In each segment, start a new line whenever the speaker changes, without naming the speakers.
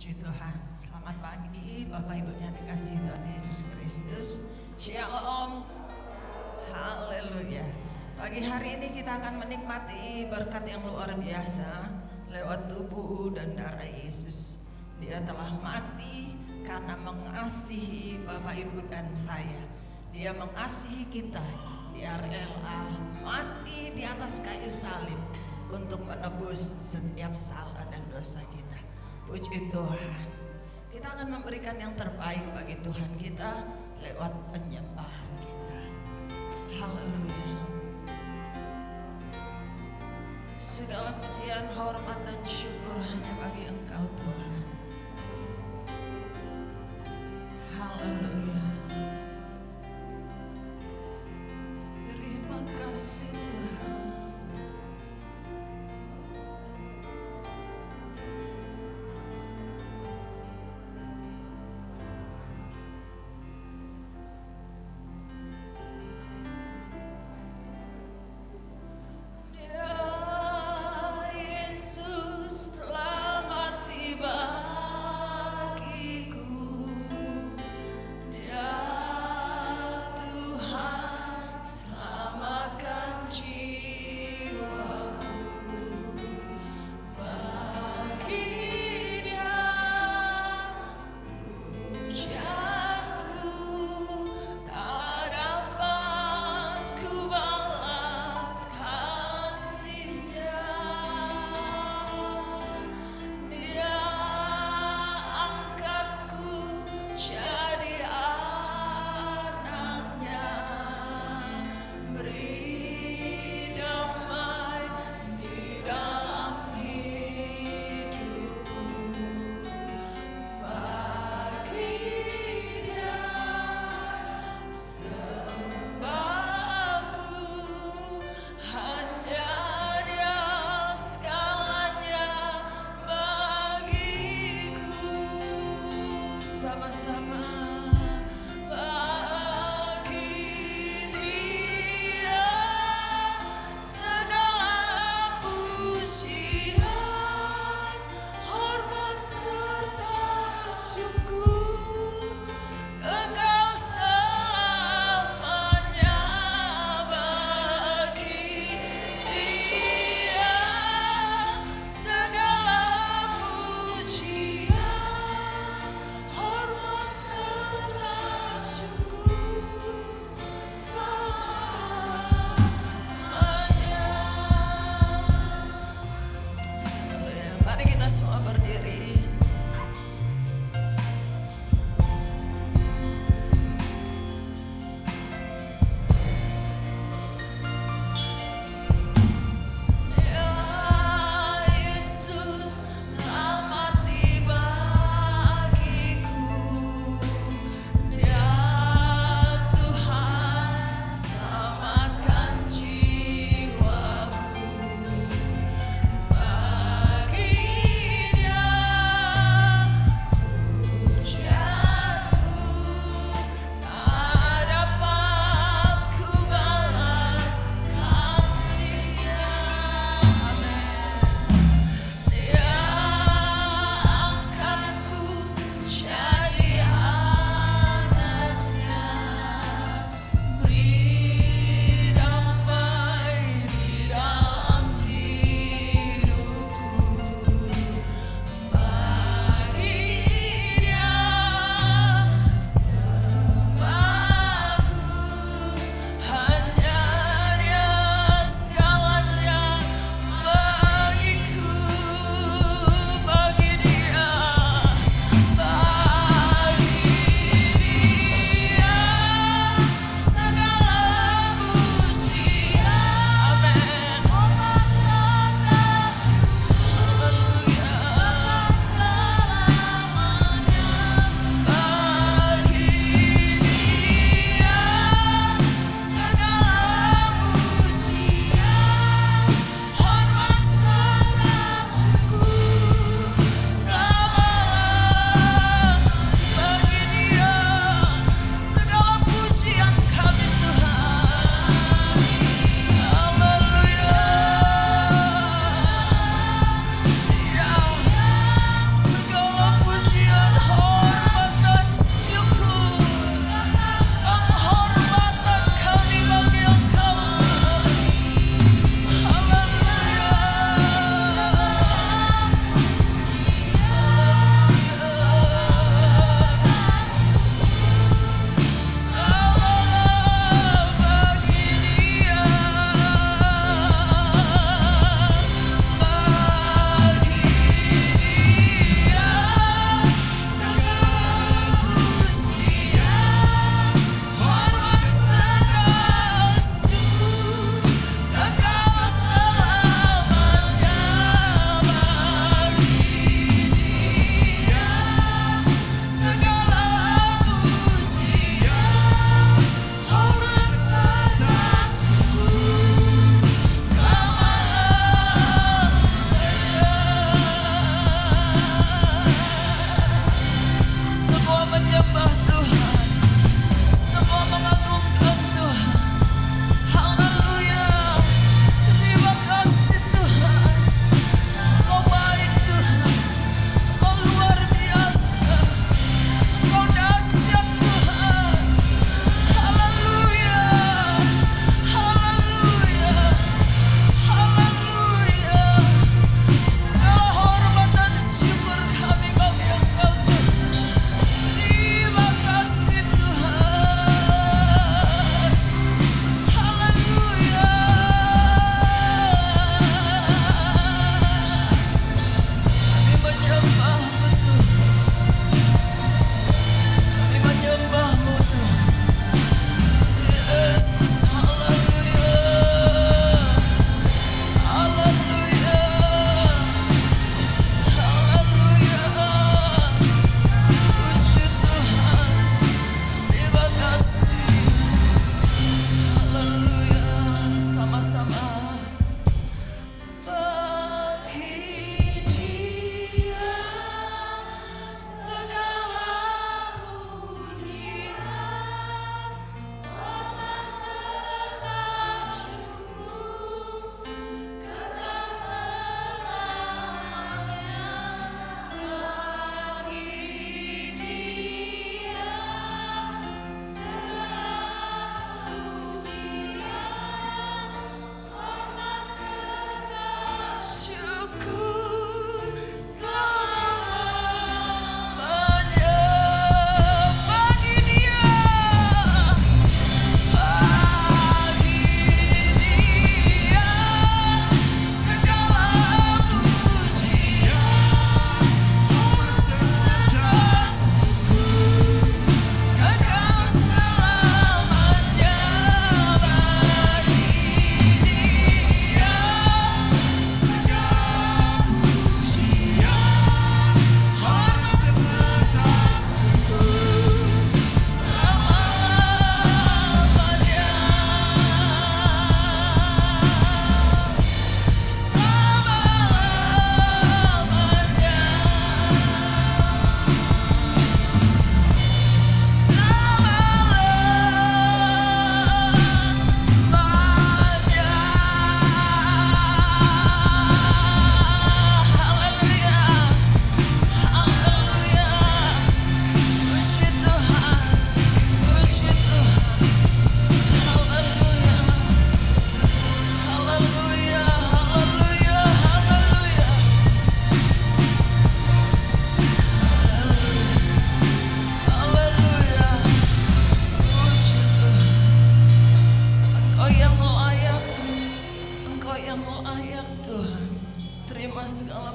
Puji Tuhan, selamat pagi Bapak Ibunya dikasih Tuhan Yesus Kristus. Shalom, haleluya. Pagi hari ini kita akan menikmati berkat yang luar biasa lewat tubuh dan darah Yesus. Dia telah mati karena mengasihi Bapak Ibu dan saya. Dia mengasihi kita. Dia rela mati di atas kayu salib untuk menebus setiap salah dan dosa kita. Puji Tuhan. Kita akan memberikan yang terbaik bagi Tuhan kita lewat penyembahan kita. Haleluya. Segala pujian, hormat dan syukur hanya bagi Engkau Tuhan. Haleluya. Terima kasih Tuhan. Yesus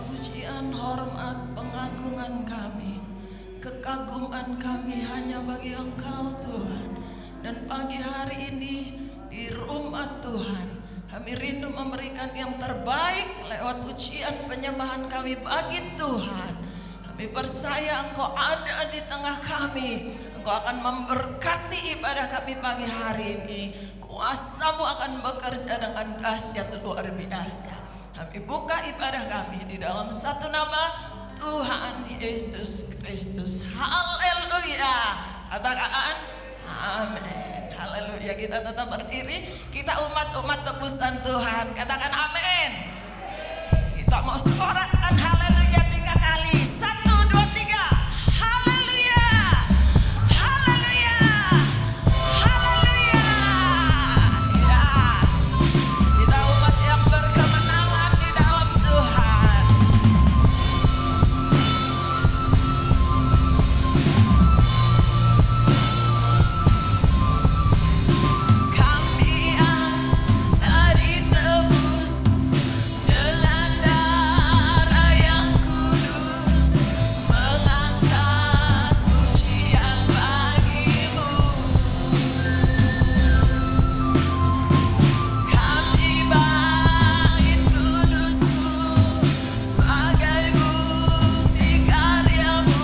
pujian, hormat, pengagungan kami, kekaguman kami hanya bagi Engkau Tuhan. Dan pagi hari ini di rumah Tuhan, kami rindu memberikan yang terbaik lewat pujian penyembahan kami bagi Tuhan. Kami percaya Engkau ada di tengah kami. Engkau akan memberkati ibadah kami pagi hari ini. Kuasa-Mu akan bekerja dengan dahsyat luar biasa. Kami buka ibadah kami di dalam satu nama Tuhan Yesus Kristus. Haleluya. Katakan amin. Haleluya. Kita tetap berdiri. Kita umat-umat tebusan Tuhan. Katakan amin. Kita mau sorakan haleluya 3 kali. 1, 2, 3. Haleluya. Haleluya. Haleluya. Ya. Kita umat yang berkemenangan di dalam Tuhan. Kami yang tadi tebus dengan darah yang kudus, mengangkat pujian bagi-Mu. Kami bangkit kudus-Mu sebagai bukti karya-Mu,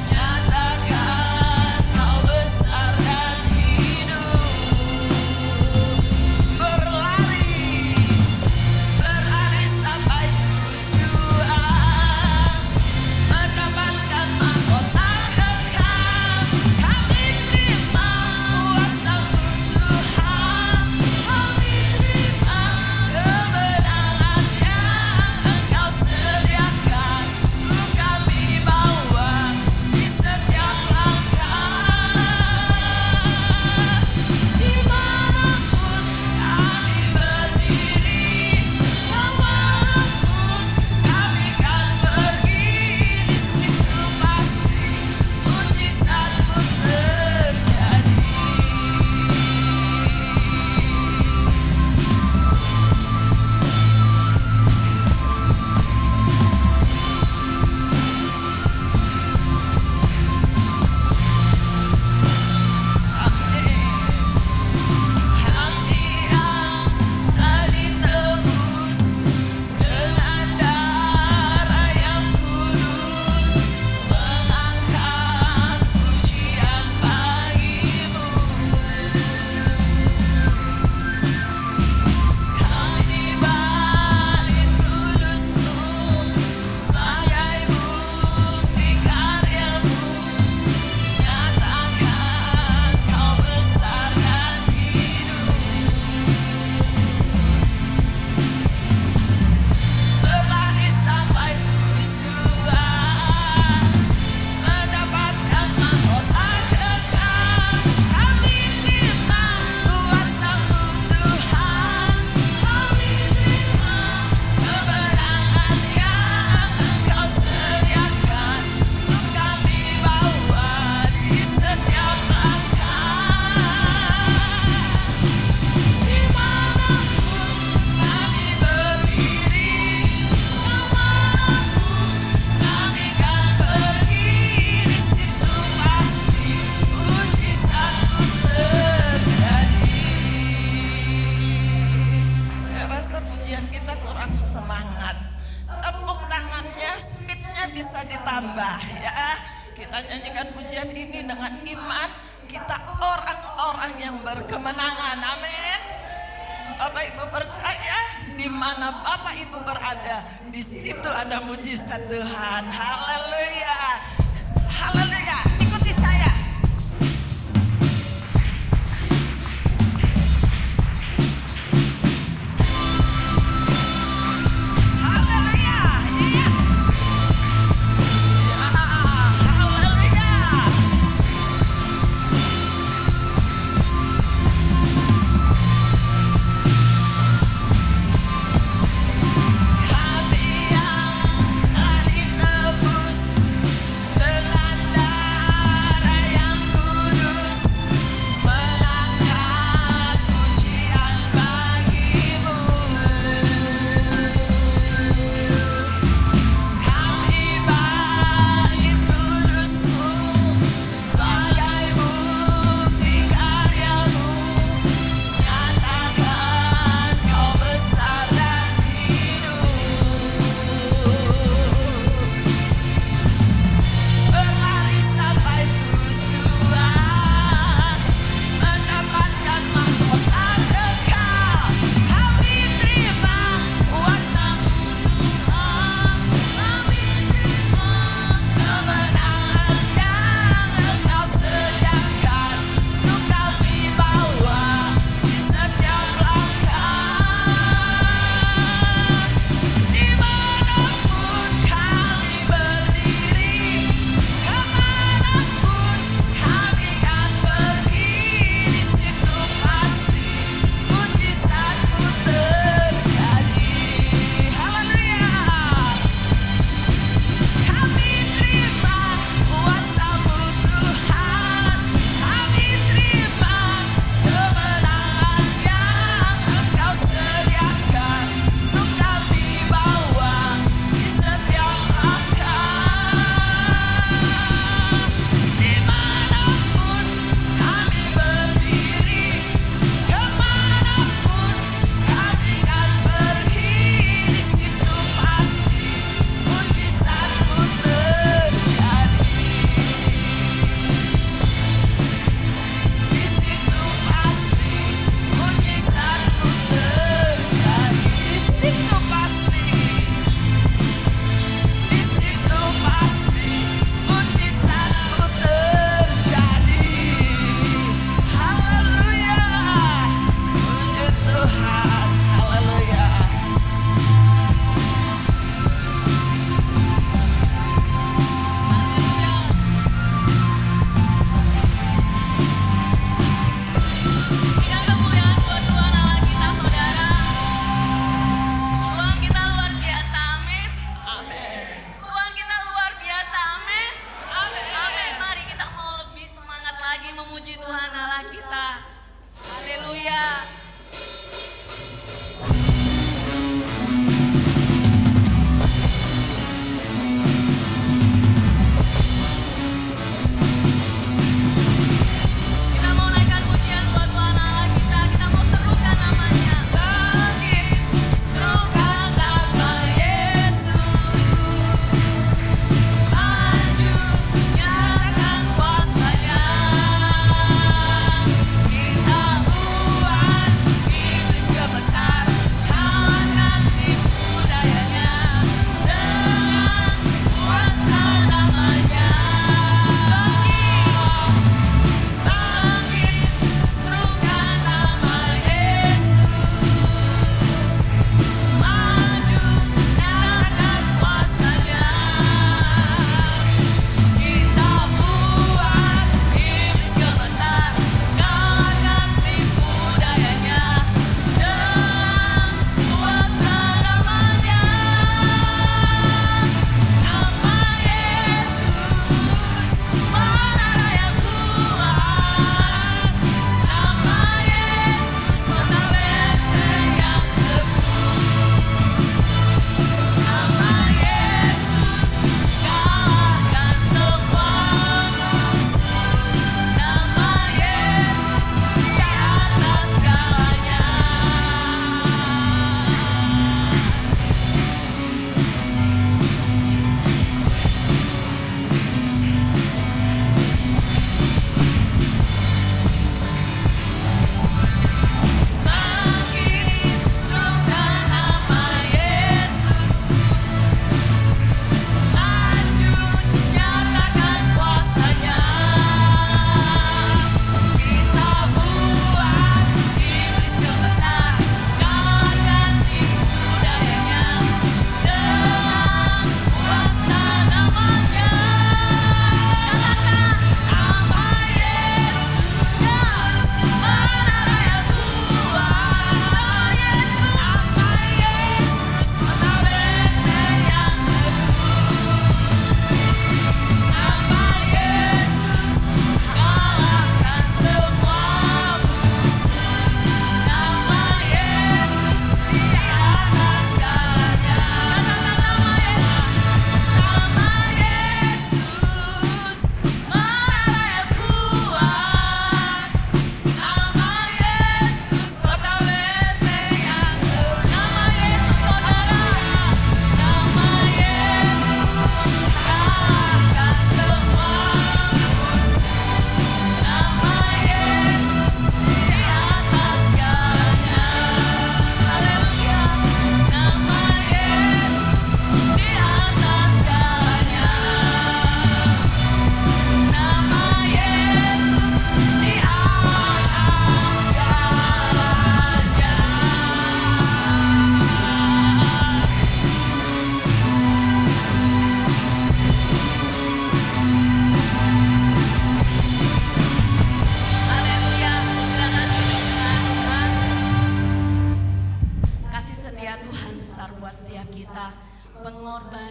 nyatakan Kau besar dan hidup. Berlari sampai tujuan, mendapatkan mahkota kekal. Kami terima kuasa-Mu Tuhan, kami terima kebenaran yang Engkau sediakan. Kami bawa di setiap langkah. Dimanapun kami berdiri, kemanapun kami kan pergi, di situ pasti mujizat-Mu terjadi. Hati yang tadi tebus dengan darah yang kudus, mengangkat pujian bagi-Mu. Kami bangkit kudus-Mu sebagai bukti karya-Mu, nyatakan Kau besar dan hidup. Berlari sampai tujuan, mendapatkan mahkota kekal. Kami terima kuasa-Mu Tuhan, kami terima kebenaran yang Engkau sediakan. Untuk kami bawa di setiap langkah. Dimanapun kami berdiri, kemanapun kami kan pergi, di situ pasti mujizat-Mu terjadi. Saya rasa pujian kita kurang semangat. Tepuk tangannya, speednya bisa ditambah ya. Kita nyanyikan pujian ini dengan iman. Kita orang-orang yang berkemenangan. Amin. Bapak Ibu percaya, di mana Bapak Ibu berada, di situ ada mujizat Tuhan. Haleluya. Haleluya. Ikuti saya. Haleluya. Iya. Ya, haleluya. Hati yang tadi tebus dengan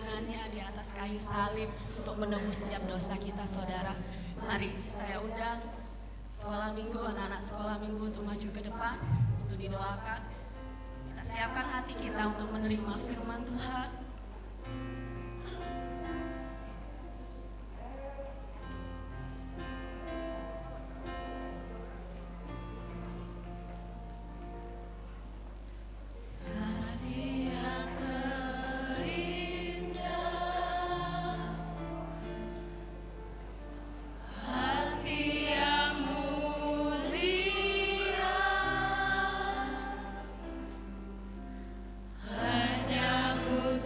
pengorbanannya di atas kayu salib untuk menebus setiap dosa kita, saudara. Mari saya undang sekolah minggu, anak-anak sekolah minggu untuk maju ke depan, untuk didoakan. Kita siapkan hati kita untuk menerima firman Tuhan.
Hanya ku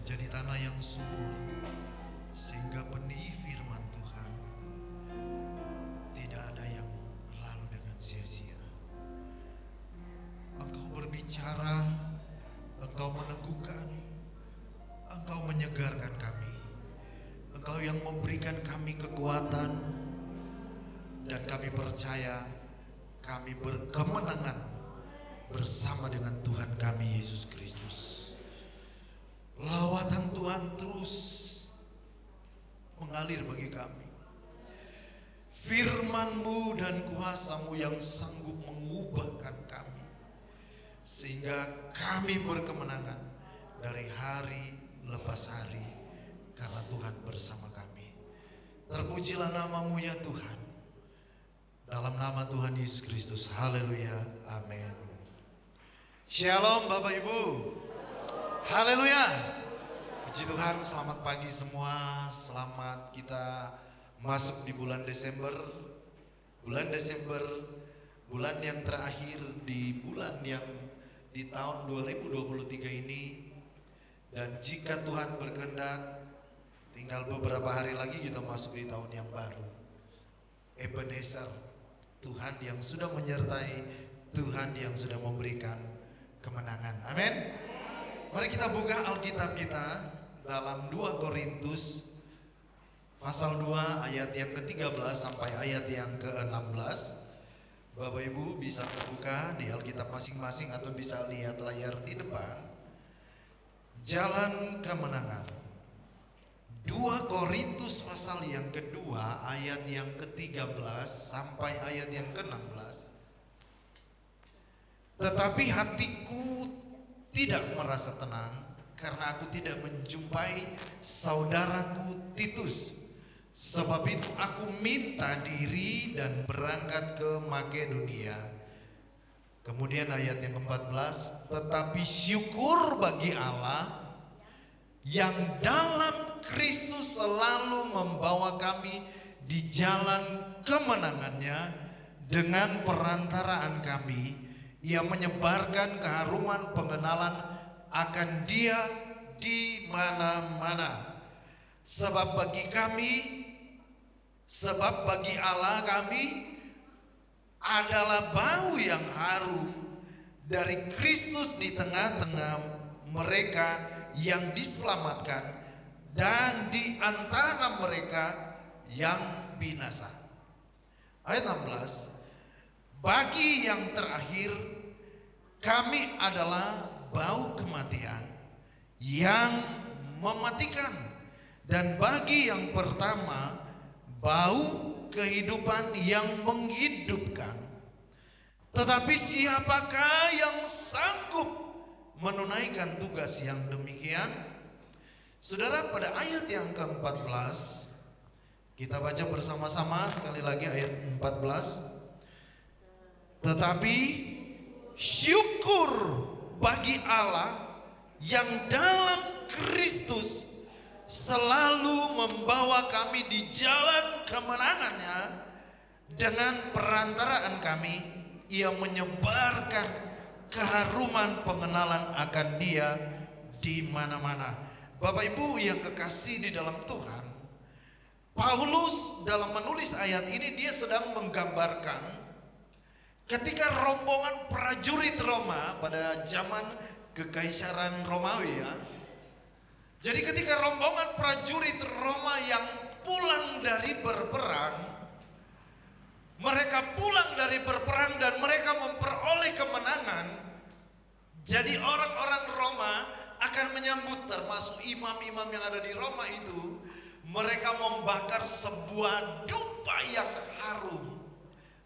menjadi tanah yang subur, sehingga benih firman Tuhan tidak ada yang lalu dengan sia-sia. Engkau berbicara, Engkau meneguhkan, Engkau menyegarkan kami. Engkau yang memberikan kami kekuatan, dan kami percaya kami berkemenangan bersama dengan Tuhan kami Yesus Kristus. Lawatan Tuhan terus mengalir bagi kami. Firman-Mu dan kuasa-Mu yang sanggup mengubahkan kami, sehingga kami berkemenangan dari hari lepas hari, karena Tuhan bersama kami. Terpujilah nama-Mu ya Tuhan. Dalam nama Tuhan Yesus Kristus, haleluya, amin. Shalom Bapak Ibu, haleluya. Puji Tuhan, selamat pagi semua. Selamat kita masuk di bulan Desember. Bulan Desember, bulan yang terakhir di bulan yang di tahun 2023 ini. Dan jika Tuhan berkehendak, tinggal beberapa hari lagi kita masuk di tahun yang baru. Ebenezer, Tuhan yang sudah menyertai, Tuhan yang sudah memberikan kemenangan. Amin. Mari kita buka Alkitab kita dalam 2 Korintus pasal 2 ayat yang ke-13 sampai ayat yang ke-16. Bapak Ibu bisa buka di Alkitab masing-masing atau bisa lihat layar di depan. Jalan kemenangan. 2 Korintus pasal yang kedua ayat yang ke-13 sampai ayat yang ke-16. Tetapi hatiku tidak merasa tenang karena aku tidak menjumpai saudaraku Titus. Sebab itu aku minta diri dan berangkat ke Makedonia. Kemudian ayat yang ke-14, tetapi syukur bagi Allah yang dalam Kristus selalu membawa kami di jalan kemenangannya. Dengan perantaraan kami, Ia menyebarkan keharuman pengenalan akan Dia di mana-mana. Sebab bagi Allah kami adalah bau yang harum dari Kristus di tengah-tengah mereka yang diselamatkan dan di antara mereka yang binasa. Ayat 16, bagi yang terakhir kami adalah bau kematian yang mematikan, dan bagi yang pertama bau kehidupan yang menghidupkan. Tetapi siapakah yang sanggup menunaikan tugas yang demikian? Saudara, pada ayat yang ke-14 kita baca bersama-sama sekali lagi ayat 14. Tetapi syukur bagi Allah yang dalam Kristus selalu membawa kami di jalan kemenangannya. Dengan perantaraan kami, Ia menyebarkan keharuman pengenalan akan Dia di mana-mana. Bapak Ibu yang kekasih di dalam Tuhan, Paulus dalam menulis ayat ini dia sedang menggambarkan ketika rombongan prajurit Roma pada zaman kekaisaran Romawi ya. Jadi ketika rombongan prajurit Roma yang pulang dari berperang, mereka pulang dari berperang dan mereka memperoleh kemenangan. Jadi orang-orang Roma akan menyambut, termasuk imam-imam yang ada di Roma itu, mereka membakar sebuah dupa yang harum.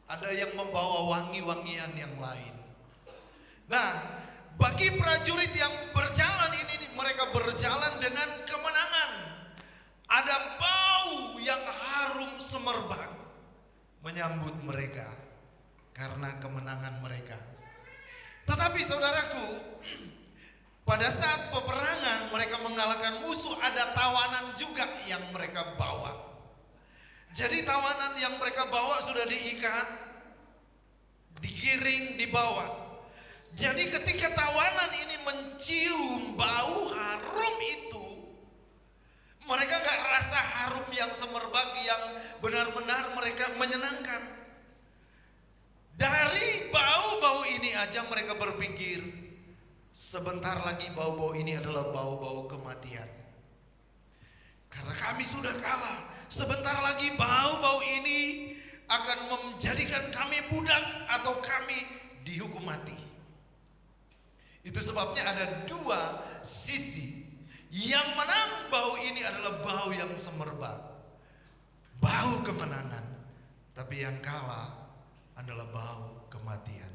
Ada yang membawa wangi-wangian yang lain. Nah, bagi prajurit yang berjalan ini, mereka berjalan dengan kemenangan. Ada bau yang harum semerbak menyambut mereka karena kemenangan mereka. Tetapi saudaraku, pada saat peperangan mereka mengalahkan musuh, ada tawanan juga yang mereka bawa. Jadi tawanan yang mereka bawa sudah diikat, digiring, dibawa. Jadi ketika tawanan ini mencium bau harum itu, benar-benar mereka menyenangkan. Dari bau-bau ini aja mereka berpikir, sebentar lagi bau-bau ini adalah bau-bau kematian. Karena kami sudah kalah, sebentar lagi bau-bau ini akan menjadikan kami budak atau kami dihukum mati. Itu sebabnya ada dua sisi. Yang menang bau ini adalah bau yang semerbak, bau kemenangan. Tapi yang kalah adalah bau kematian.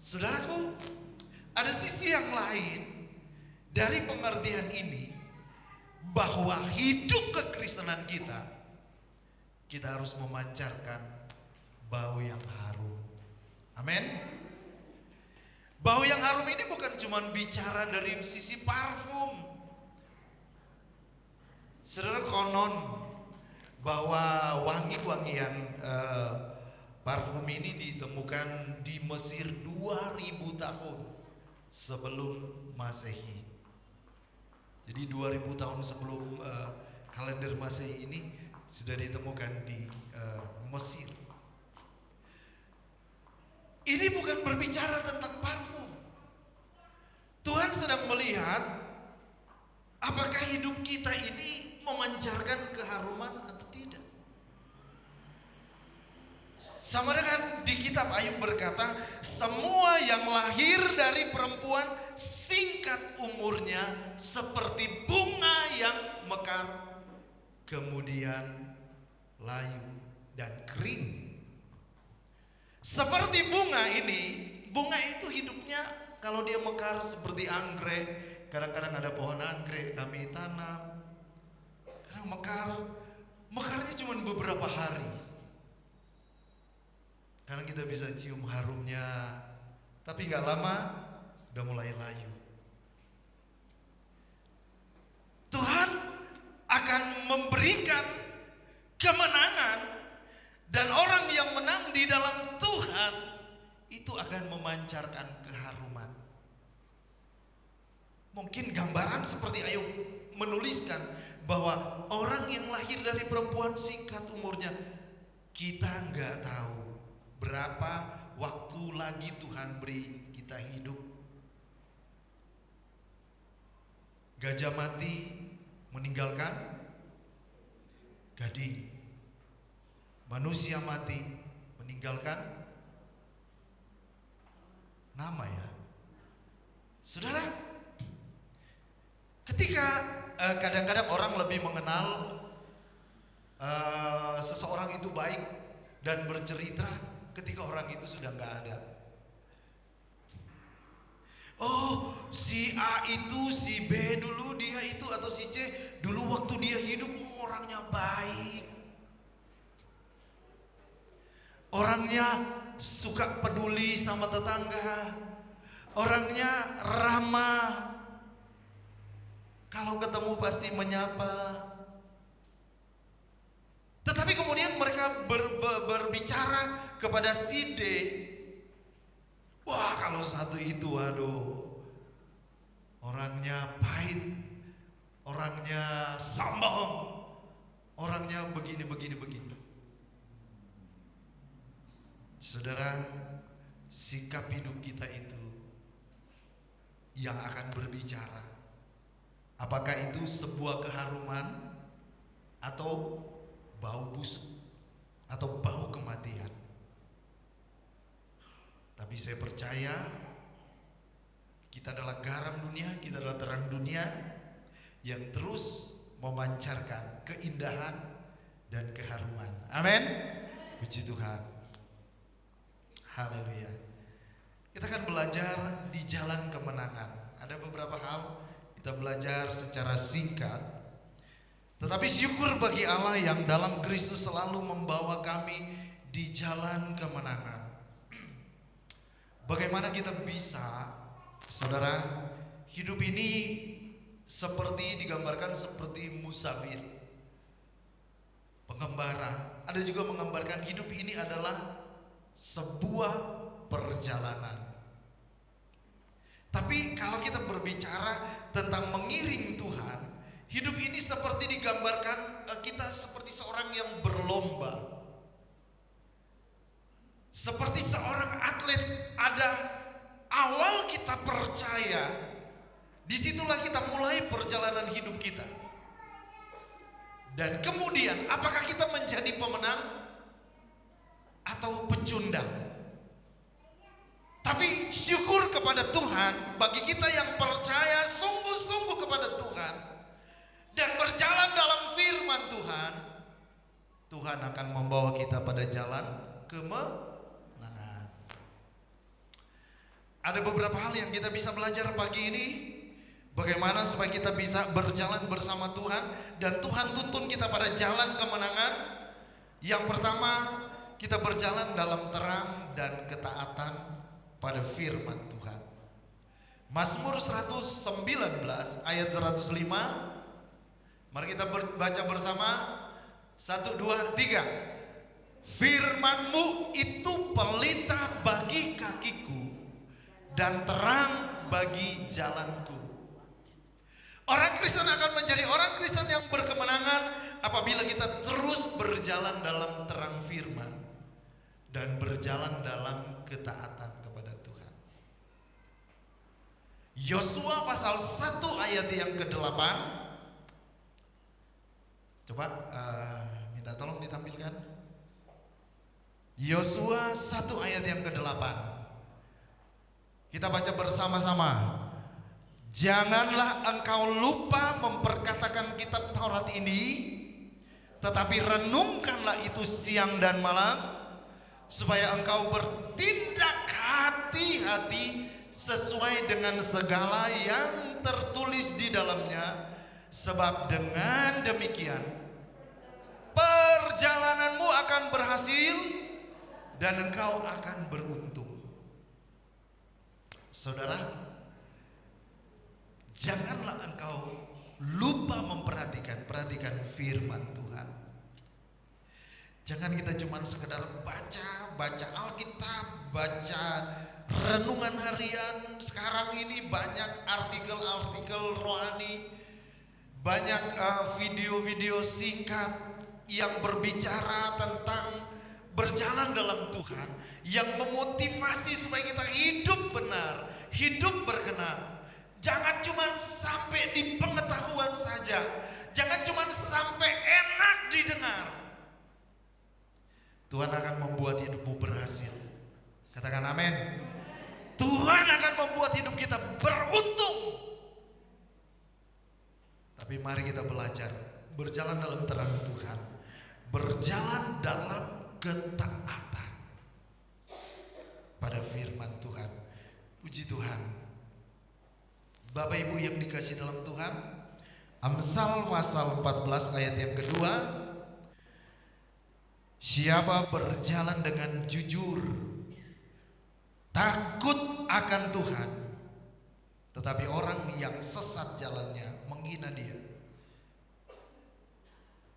Saudaraku, ada sisi yang lain dari pengertian ini, bahwa hidup kekristenan kita harus memancarkan bau yang harum. Amin. Bau yang harum ini bukan cuma bicara dari sisi parfum. Saudara, konon bahwa wangi-wangian parfum ini ditemukan di Mesir 2000 tahun sebelum Masehi. Jadi 2000 tahun sebelum kalender Masehi ini sudah ditemukan di Mesir. Ini bukan berbicara tentang parfum. Tuhan sedang melihat apakah hidup kita ini memancarkan keharuman atau tidak. Sama dengan di kitab Ayub berkata, semua yang lahir dari perempuan singkat umurnya seperti bunga yang mekar, kemudian layu dan kering. Seperti bunga ini, bunga itu hidupnya kalau dia mekar seperti anggrek. Kadang-kadang ada pohon anggrek kami tanam. Kadang mekarnya cuma beberapa hari. Karena kita bisa cium harumnya, tapi gak lama udah mulai layu. Tuhan akan memberikan kemenangan. Dan orang yang menang di dalam Tuhan itu akan memancarkan keharuman. Mungkin gambaran seperti Ayub menuliskan bahwa orang yang lahir dari perempuan singkat umurnya, kita nggak tahu berapa waktu lagi Tuhan beri kita hidup. Gajah mati meninggalkan gading. Manusia mati meninggalkan nama, ya. Saudara, ketika kadang-kadang orang lebih mengenal seseorang itu baik dan bercerita ketika orang itu sudah nggak ada. Oh, si A itu, si B dulu dia itu, atau si C dulu waktu dia hidup orangnya baik. Orangnya suka peduli sama tetangga. Orangnya ramah. Kalau ketemu pasti menyapa. Tetapi kemudian mereka berbicara kepada si D. Wah, kalau satu itu, aduh, orangnya pahit, orangnya sombong, orangnya begini. Saudara, sikap hidup kita itu yang akan berbicara. Apakah itu sebuah keharuman atau bau busuk atau bau kematian? Tapi saya percaya kita adalah garam dunia, kita adalah terang dunia yang terus memancarkan keindahan dan keharuman. Amin. Puji Tuhan. Haleluya. Kita akan belajar di jalan kemenangan. Ada beberapa hal kita belajar secara singkat. Tetapi syukur bagi Allah yang dalam Kristus selalu membawa kami di jalan kemenangan. Bagaimana kita bisa, saudara, hidup ini seperti digambarkan seperti musafir, pengembara. Ada juga menggambarkan hidup ini adalah sebuah perjalanan. Tapi kalau kita berbicara tentang mengiring Tuhan, hidup ini seperti digambarkan kita seperti seorang yang berlomba berlomba. Seperti seorang atlet, ada awal kita percaya, disitulah kita mulai perjalanan hidup kita. Dan kemudian apakah kita menjadi pemenang atau pecundang? Tapi syukur kepada Tuhan, bagi kita yang percaya sungguh-sungguh kepada Tuhan dan berjalan dalam firman Tuhan, Tuhan akan membawa kita pada jalan kemenangan. Ada beberapa hal yang kita bisa belajar pagi ini, bagaimana supaya kita bisa berjalan bersama Tuhan dan Tuhan tuntun kita pada jalan kemenangan. Yang pertama, kita berjalan dalam terang dan ketaatan pada firman Tuhan. Mazmur 119 ayat 105. Mari kita baca bersama. 1, 2, 3. Firman-Mu itu pelita bagi kakiku dan terang bagi jalanku. Orang Kristen akan menjadi orang Kristen yang berkemenangan apabila kita terus berjalan dalam terang firman dan berjalan dalam ketaatan kepada Tuhan. Yosua pasal 1 ayat yang ke-8. Coba minta tolong ditampilkan. Yosua 1 ayat yang ke-8. Kita baca bersama-sama. Janganlah engkau lupa memperkatakan kitab Taurat ini, tetapi renungkanlah itu siang dan malam, supaya engkau bertindak hati-hati sesuai dengan segala yang tertulis di dalamnya, sebab dengan demikian perjalananmu akan berhasil dan engkau akan beruntung. Saudara, janganlah engkau lupa perhatikan firman Tuhan. Jangan kita cuma sekedar baca Alkitab, baca renungan harian. Sekarang ini banyak artikel-artikel rohani, banyak video-video singkat yang berbicara tentang berjalan dalam Tuhan, yang memotivasi supaya kita hidup benar, hidup berkenan. Jangan cuma sampai di pengetahuan saja, jangan cuma sampai enak didengar. Tuhan akan membuat hidupmu berhasil. Katakan amin. Tuhan akan membuat hidup kita beruntung. Tapi mari kita belajar berjalan dalam terang Tuhan, berjalan dalam ketaatan pada firman Tuhan. Puji Tuhan. Bapak Ibu yang dikasihi dalam Tuhan, Amsal pasal 14 ayat yang kedua. Siapa berjalan dengan jujur, takut akan Tuhan, tetapi orang yang sesat jalannya menghina Dia.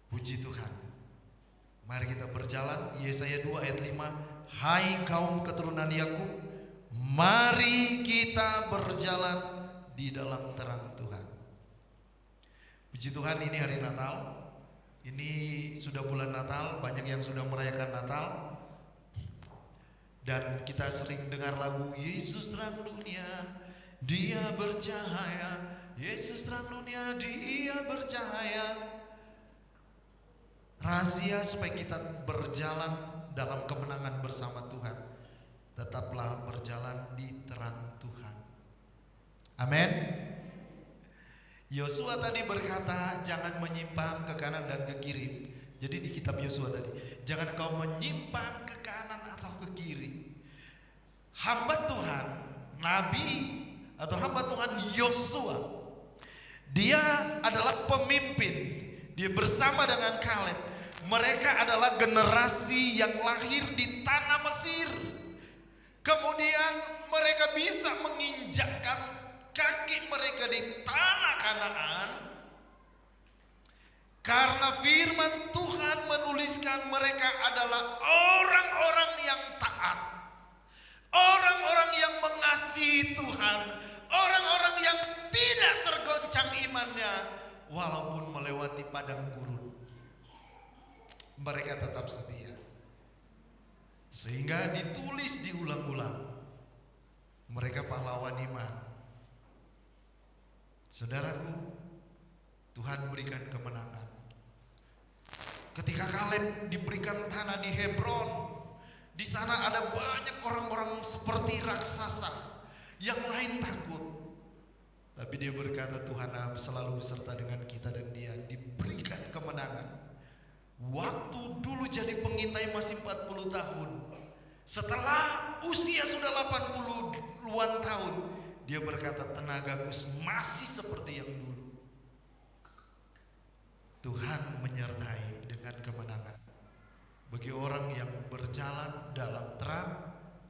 Puji Tuhan. Mari kita berjalan. Yesaya 2 ayat 5. Hai kaum keturunan Yakub, mari kita berjalan di dalam terang Tuhan. Puji Tuhan, ini hari Natal. Ini sudah bulan Natal, banyak yang sudah merayakan Natal. Dan kita sering dengar lagu Yesus terang dunia, Dia bercahaya. Yesus terang dunia, Dia bercahaya. Rahasia supaya kita berjalan dalam kemenangan bersama Tuhan, tetaplah berjalan di terang Tuhan. Amin. Yosua tadi berkata jangan menyimpang ke kanan dan ke kiri. Jadi di kitab Yosua tadi, jangan kau menyimpang ke kanan atau ke kiri. Hamba Tuhan, nabi atau hamba Tuhan Yosua, dia adalah pemimpin. Dia bersama dengan Kaleb. Mereka adalah generasi yang lahir di tanah Mesir. Kemudian mereka bisa menginjakkan kaki mereka di tanah Kanaan karena firman Tuhan menuliskan mereka adalah orang-orang yang taat, orang-orang yang mengasihi Tuhan, orang-orang yang tidak tergoncang imannya walaupun melewati padang gurun. mereka tetap setia. Sehingga ditulis diulang-ulang, mereka pahlawan iman. Saudaraku, Tuhan berikan kemenangan. Ketika Kaleb diberikan tanah di Hebron, di sana ada banyak orang-orang seperti raksasa, yang lain takut. Tapi dia berkata, Tuhan selalu beserta dengan kita, dan dia diberikan kemenangan. Waktu dulu jadi pengintai masih 40 tahun. Setelah usia sudah 80-an tahun, dia berkata, tenagaku masih seperti yang dulu. Tuhan menyertai dengan kemenangan bagi orang yang berjalan dalam terang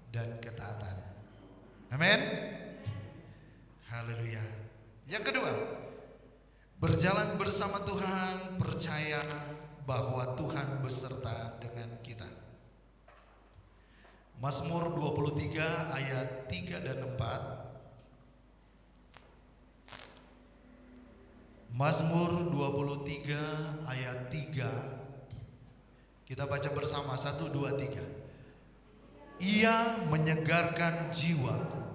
dan ketaatan. Amin. Haleluya. Yang kedua, berjalan bersama Tuhan, percaya bahwa Tuhan beserta dengan kita. Mazmur 23 ayat 3 dan 4. Mazmur 23 ayat 3. Kita baca bersama, 1, 2, 3. Ia menyegarkan jiwaku.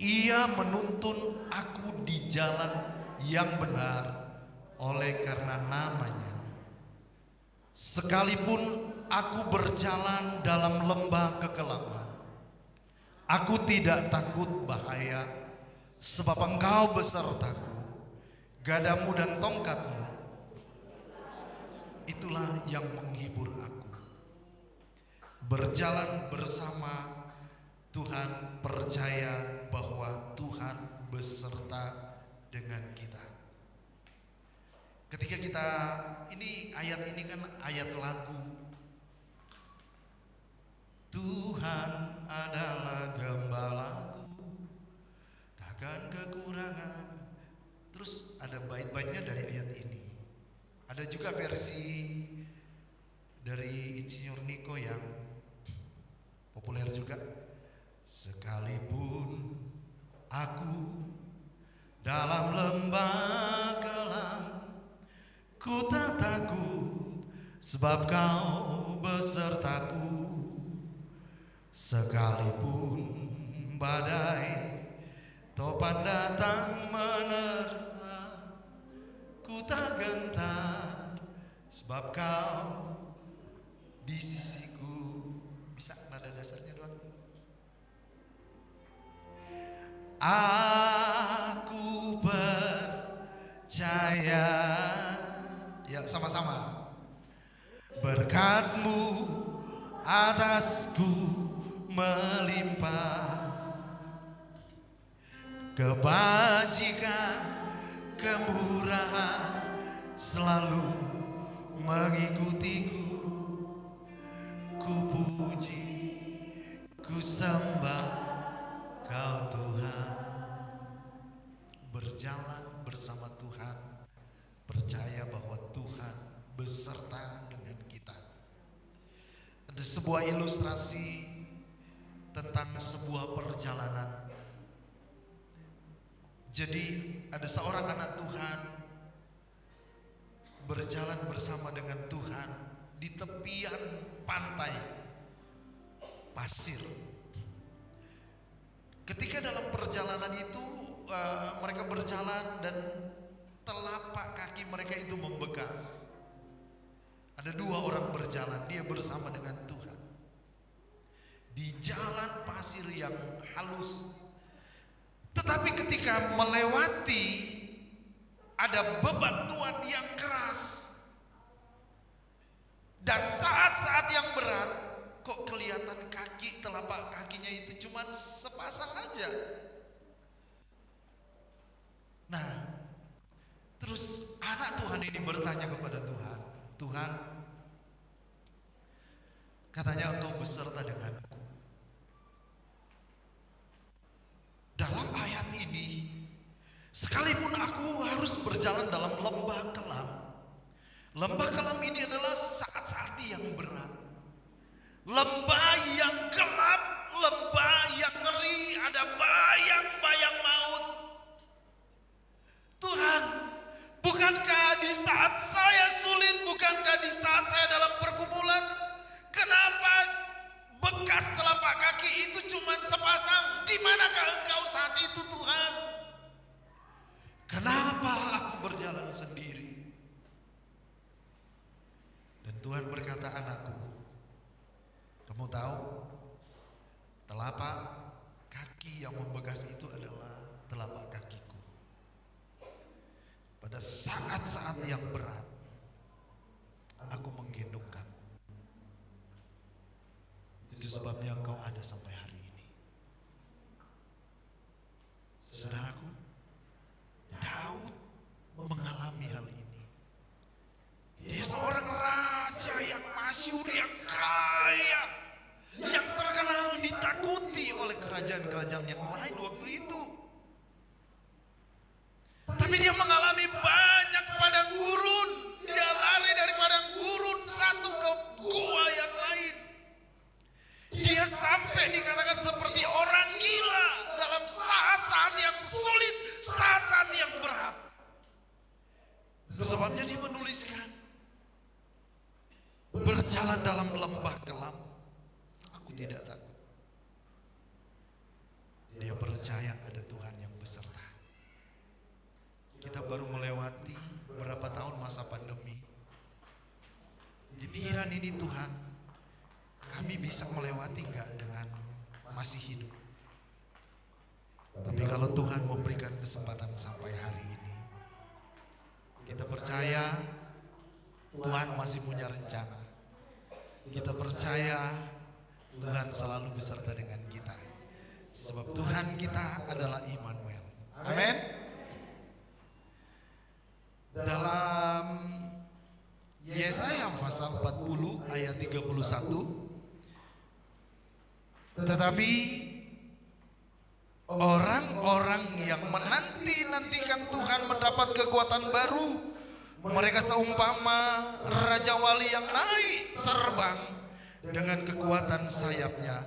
Ia menuntun aku di jalan yang benar oleh karena namanya. Sekalipun aku berjalan dalam lembah kekelaman, aku tidak takut bahaya, sebab Engkau besertaku. Gadamu dan tongkatmu, itulah yang menghibur aku. Berjalan bersama Tuhan, percaya bahwa Tuhan beserta dengan kita. Ketika kita, ayat ini kan ayat lagu. Tuhan adalah gembalaku, takkan kekurangan. Terus ada bait-baitnya dari ayat ini. Ada juga versi dari Insinyur Niko yang populer juga. Sekalipun aku dalam lembah kelam, ku tak takut, sebab Kau besertaku. Sekalipun badai topan datang menerpa, ku tak gentar, sebab Kau di sisiku. Bisa nada dasarnya doang. Aku percaya, ya sama-sama. Berkat-Mu atasku melimpah, kebajikan, kemurahan selalu mengikutiku. Ku puji, ku sembah Kau Tuhan. Berjalan bersama Tuhan, percaya bahwa Tuhan beserta dengan kita. Ada sebuah ilustrasi tentang sebuah perjalanan. Jadi ada seorang anak Tuhan berjalan bersama dengan Tuhan di tepian pantai pasir. Ketika dalam perjalanan itu mereka berjalan dan telapak kaki mereka itu membekas. Ada 2 orang berjalan, dia bersama dengan Tuhan di jalan pasir yang halus. Tetapi ketika melewati ada bebatuan yang keras dan saat-saat yang berat, kok kelihatan kaki, telapak kakinya itu cuma sepasang aja. Nah, terus anak Tuhan ini bertanya kepada Tuhan, Tuhan, katanya Engkau beserta denganku. Dalam ayat ini, sekalipun aku harus berjalan dalam lembah kelam, lembah kelam ini adalah saat-saat yang berat. Lembah yang gelap, lembah yang ngeri, ada bayang-bayang maut. Tuhan, bukankah di saat saya sulit, bukankah di saat saya dalam manakah Engkau saat itu Tuhan? Kenapa aku berjalan sendiri? Dan Tuhan berkata, anakku, kamu tahu telapak kaki yang membekas itu adalah telapak kakiku. Pada saat-saat yang berat, aku menggendong kamu. Itu sebabnya engkau ada sampai hari ini. Saudaraku, Daud mengalami hal ini. Dia seorang raja yang masyhur, yang kaya, yang terkenal, ditakuti oleh kerajaan-kerajaan yang lain waktu itu. Tapi dia mengalami banyak padang gurun. Dia lari dari padang gurun satu ke gua yang lain. Dia sampai dikatakan seperti orang gila dalam saat-saat yang sulit, saat-saat yang berat. Sebabnya dia menuliskan, berjalan dalam lembah kelam, aku tidak takut. Dia percaya ada Tuhan yang beserta. Kita baru melewati berapa tahun masa pandemi. Di pikiran ini Tuhan, kami bisa melewati enggak dengan masih hidup. Tapi kalau Tuhan memberikan kesempatan sampai hari ini, kita percaya Tuhan masih punya rencana. Kita percaya Tuhan selalu beserta dengan kita. Sebab Tuhan kita adalah Immanuel. Amin. Dalam Yesaya pasal 40 ayat 31, tetapi orang-orang yang menanti-nantikan Tuhan mendapat kekuatan baru. Mereka seumpama raja wali yang naik terbang dengan kekuatan sayapnya.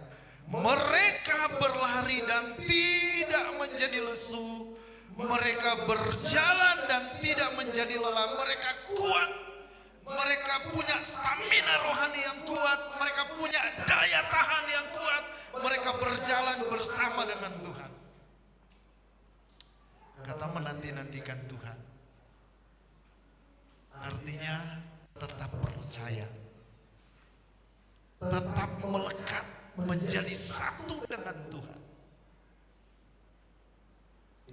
Mereka berlari dan tidak menjadi lesu. Mereka berjalan dan tidak menjadi lelah. Mereka kuat. Mereka punya stamina rohani yang kuat. Mereka punya daya tahan yang kuat. Mereka berjalan bersama dengan Tuhan. Kata menanti-nantikan Tuhan, artinya tetap percaya, tetap melekat, menjadi satu dengan Tuhan.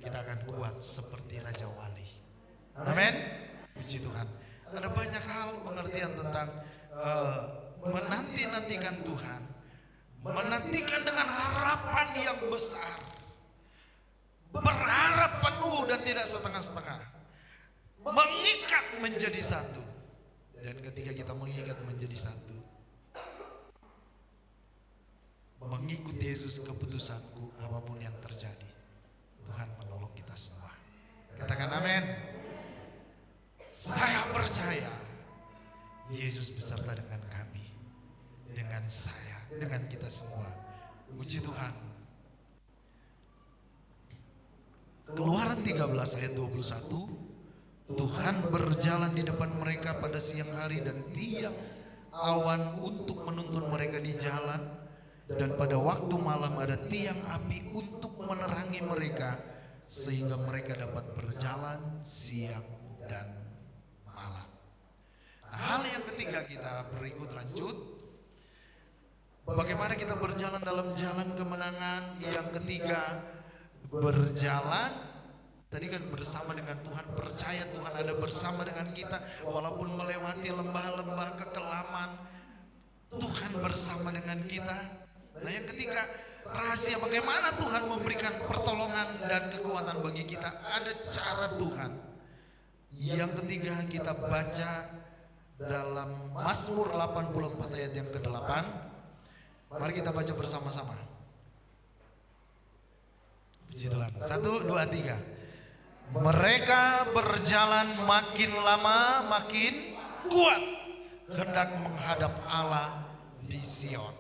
Kita akan kuat seperti Raja Wali. Amin. Puji Tuhan. Ada banyak hal pengertian tentang menanti-nantikan Tuhan. Menantikan dengan harapan yang besar. Berharap penuh dan tidak setengah-setengah. Mengikat menjadi satu. Dan ketika kita mengikat menjadi satu, mengikuti Yesus, keputusanku apapun yang terjadi, Tuhan menolong kita semua. Katakan amin. Saya percaya Yesus beserta dengan kami, dengan saya, dengan kita semua. Puji Tuhan. Keluaran 13 ayat 21, Tuhan berjalan di depan mereka pada siang hari dan tiang awan untuk menuntun mereka di jalan, dan pada waktu malam ada tiang api untuk menerangi mereka sehingga mereka dapat berjalan siang dan malam. Nah, hal yang ketiga kita berikut lanjut, bagaimana kita berjalan dalam jalan kemenangan. Yang ketiga, berjalan tadi kan bersama dengan Tuhan, percaya Tuhan ada bersama dengan kita walaupun melewati lembah-lembah kekelaman, Tuhan bersama dengan kita. Nah, yang ketiga, rahasia bagaimana Tuhan memberikan pertolongan dan kekuatan bagi kita, ada cara Tuhan. Yang ketiga kita baca dalam Mazmur 84 ayat yang ke-8. Mari kita baca bersama-sama. Puji Tuhan. 1, 2, 3. Mereka berjalan makin lama makin kuat, hendak menghadap Allah di Sion.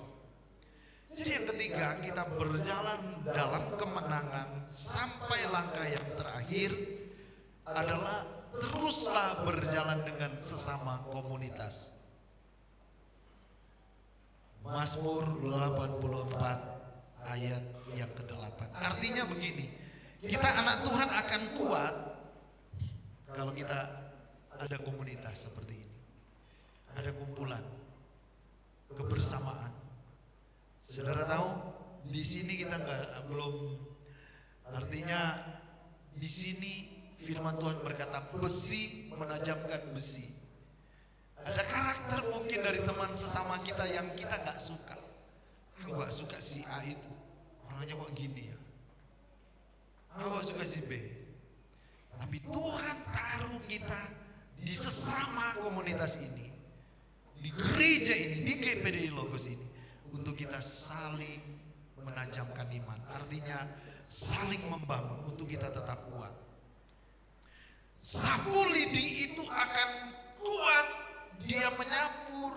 Jadi yang ketiga, kita berjalan dalam kemenangan sampai langkah yang terakhir adalah teruslah berjalan dengan sesama komunitas. Mazmur 84 ayat yang ke-8. Artinya begini, kita anak Tuhan akan kuat kalau kita ada komunitas seperti ini. Ada kumpulan, kebersamaan. Saudara tahu, di sini kita belum, artinya di sini firman Tuhan berkata besi menajamkan besi. Ada karakter mungkin dari teman sesama kita yang kita nggak suka. Aku nggak suka si A itu, orangnya kok gini ya. Aku nggak suka si B. Tapi Tuhan taruh kita di sesama komunitas ini, di gereja ini, di GPDI Logos ini, untuk kita saling menajamkan iman. Artinya saling membangun untuk kita tetap kuat. Sapu lidi itu akan kuat. Dia menyapu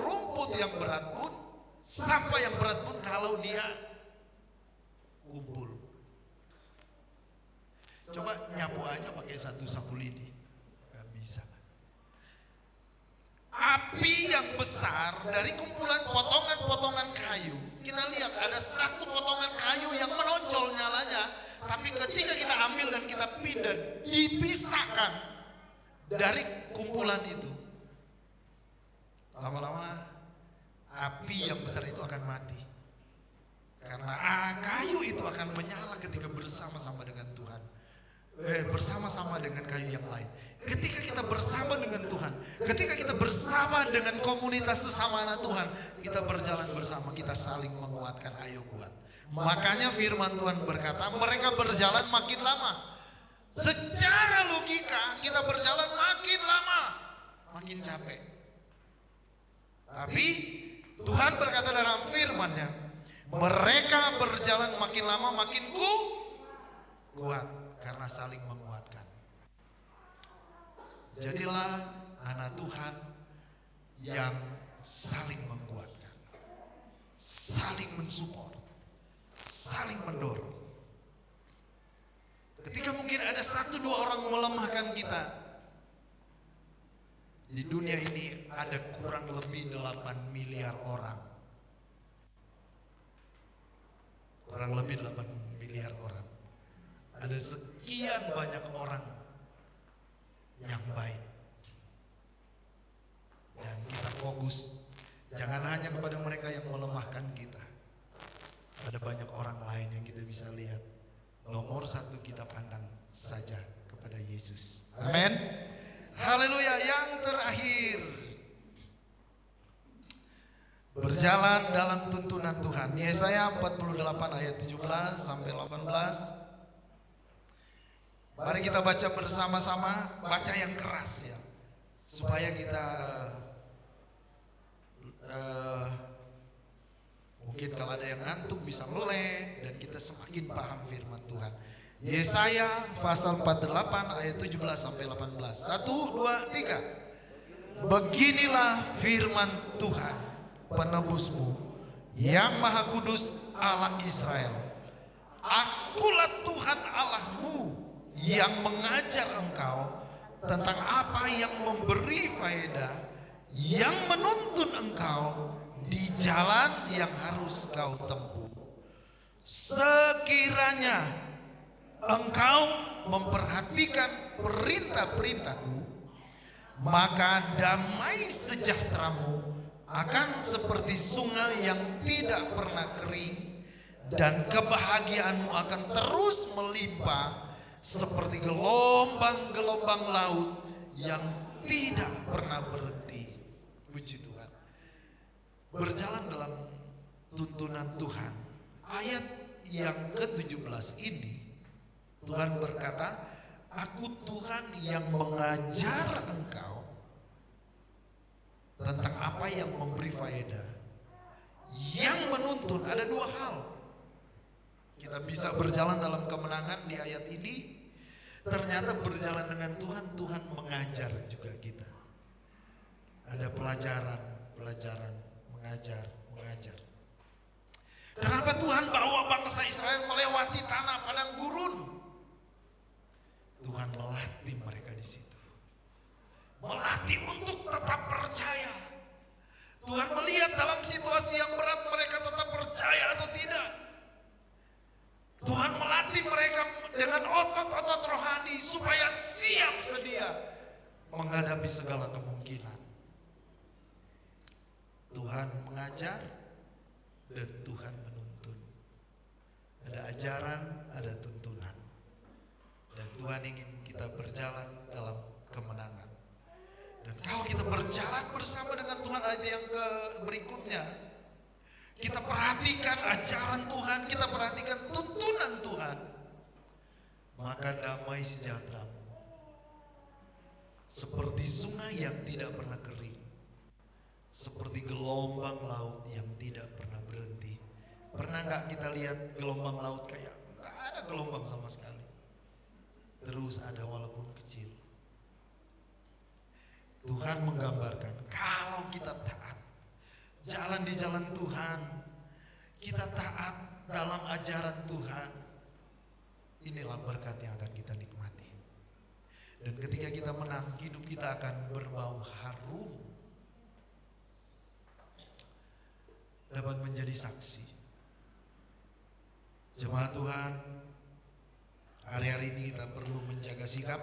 rumput yang berat pun, sampah yang berat pun kalau dia kumpul. Coba nyapu aja pakai satu sapu lidi, gak bisa. Api yang besar dari kumpulan potongan-potongan kayu, kita lihat ada satu potongan kayu yang menonjol nyalanya, tapi ketika kita ambil dan kita pindah, dipisahkan dari kumpulan itu, lama-lama api yang besar itu akan mati. Karena kayu itu akan menyala ketika bersama-sama dengan Tuhan, bersama-sama dengan kayu yang lain. Ketika kita bersama dengan Tuhan, ketika kita bersama dengan komunitas sesama anak Tuhan, kita berjalan bersama, kita saling menguatkan, ayo kuat. Makanya firman Tuhan berkata, mereka berjalan makin lama. Secara logika kita berjalan makin lama, makin capek. Tapi Tuhan berkata dalam firman-Nya, mereka berjalan makin lama makin kuat karena saling menguatkan. Jadilah anak Tuhan yang saling menguatkan, saling mensupport, saling mendorong. Ketika mungkin ada 1-2 orang melemahkan kita, di dunia ini ada kurang lebih 8 miliar orang. Kurang lebih 8 miliar orang. Ada sekian banyak orang yang baik. Dan kita fokus jangan hanya kepada mereka yang melemahkan kita. Ada banyak orang lain yang kita bisa lihat. Nomor 1 kita pandang saja kepada Yesus. Amin. Haleluya. Yang terakhir, berjalan dalam tuntunan Tuhan. Yesaya 48 ayat 17 sampai 18. Mari kita baca bersama-sama, baca yang keras ya, supaya kita mungkin kalau ada yang ngantuk bisa melek dan kita semakin paham firman Tuhan. Yesaya pasal 48 ayat 17 sampai 18. 1, 2, 3. Beginilah firman Tuhan penebusmu, yang Maha Kudus Allah Israel. Akulah Tuhan Allahmu yang mengajar engkau tentang apa yang memberi faedah, yang menuntun engkau di jalan yang harus kau tempuh. Sekiranya engkau memperhatikan perintah-perintahku, maka damai sejahteramu akan seperti sungai yang tidak pernah kering, dan kebahagiaanmu akan terus melimpah seperti gelombang-gelombang laut yang tidak pernah berhenti. Puji Tuhan. Berjalan dalam tuntunan Tuhan. Ayat yang ke-17 ini Tuhan berkata, aku Tuhan yang mengajar engkau tentang apa yang memberi faedah, yang menuntun. Ada 2 hal. Kita bisa berjalan dalam kemenangan di ayat ini. Ternyata berjalan dengan Tuhan, Tuhan mengajar juga kita. Ada pelajaran, mengajar. Kenapa Tuhan bawa bangsa Israel melewati tanah padang gurun? Tuhan melatih mereka di situ. Melatih untuk tetap percaya. Tuhan melihat dalam situasi yang berat mereka tetap percaya atau tidak. menghadapi segala kemungkinan. Tuhan mengajar dan Tuhan menuntun. Ada ajaran, ada tuntunan. Dan Tuhan ingin kita berjalan dalam kemenangan. Dan kalau kita berjalan bersama dengan Tuhan, ayat yang berikutnya, kita perhatikan ajaran Tuhan, kita perhatikan tuntunan Tuhan, maka damai sejahtera-Mu seperti sungai yang tidak pernah kering, seperti gelombang laut yang tidak pernah berhenti. Pernah gak kita lihat gelombang laut kayak gak ada gelombang sama sekali? Terus ada walaupun kecil. Tuhan menggambarkan kalau kita taat, jalan di jalan Tuhan, kita taat dalam ajaran Tuhan, inilah berkat yang akan kita nikmati. Dan ketika kita menang, hidup kita akan berbau harum, dapat menjadi saksi. Jemaat Tuhan, hari-hari ini kita perlu menjaga sikap,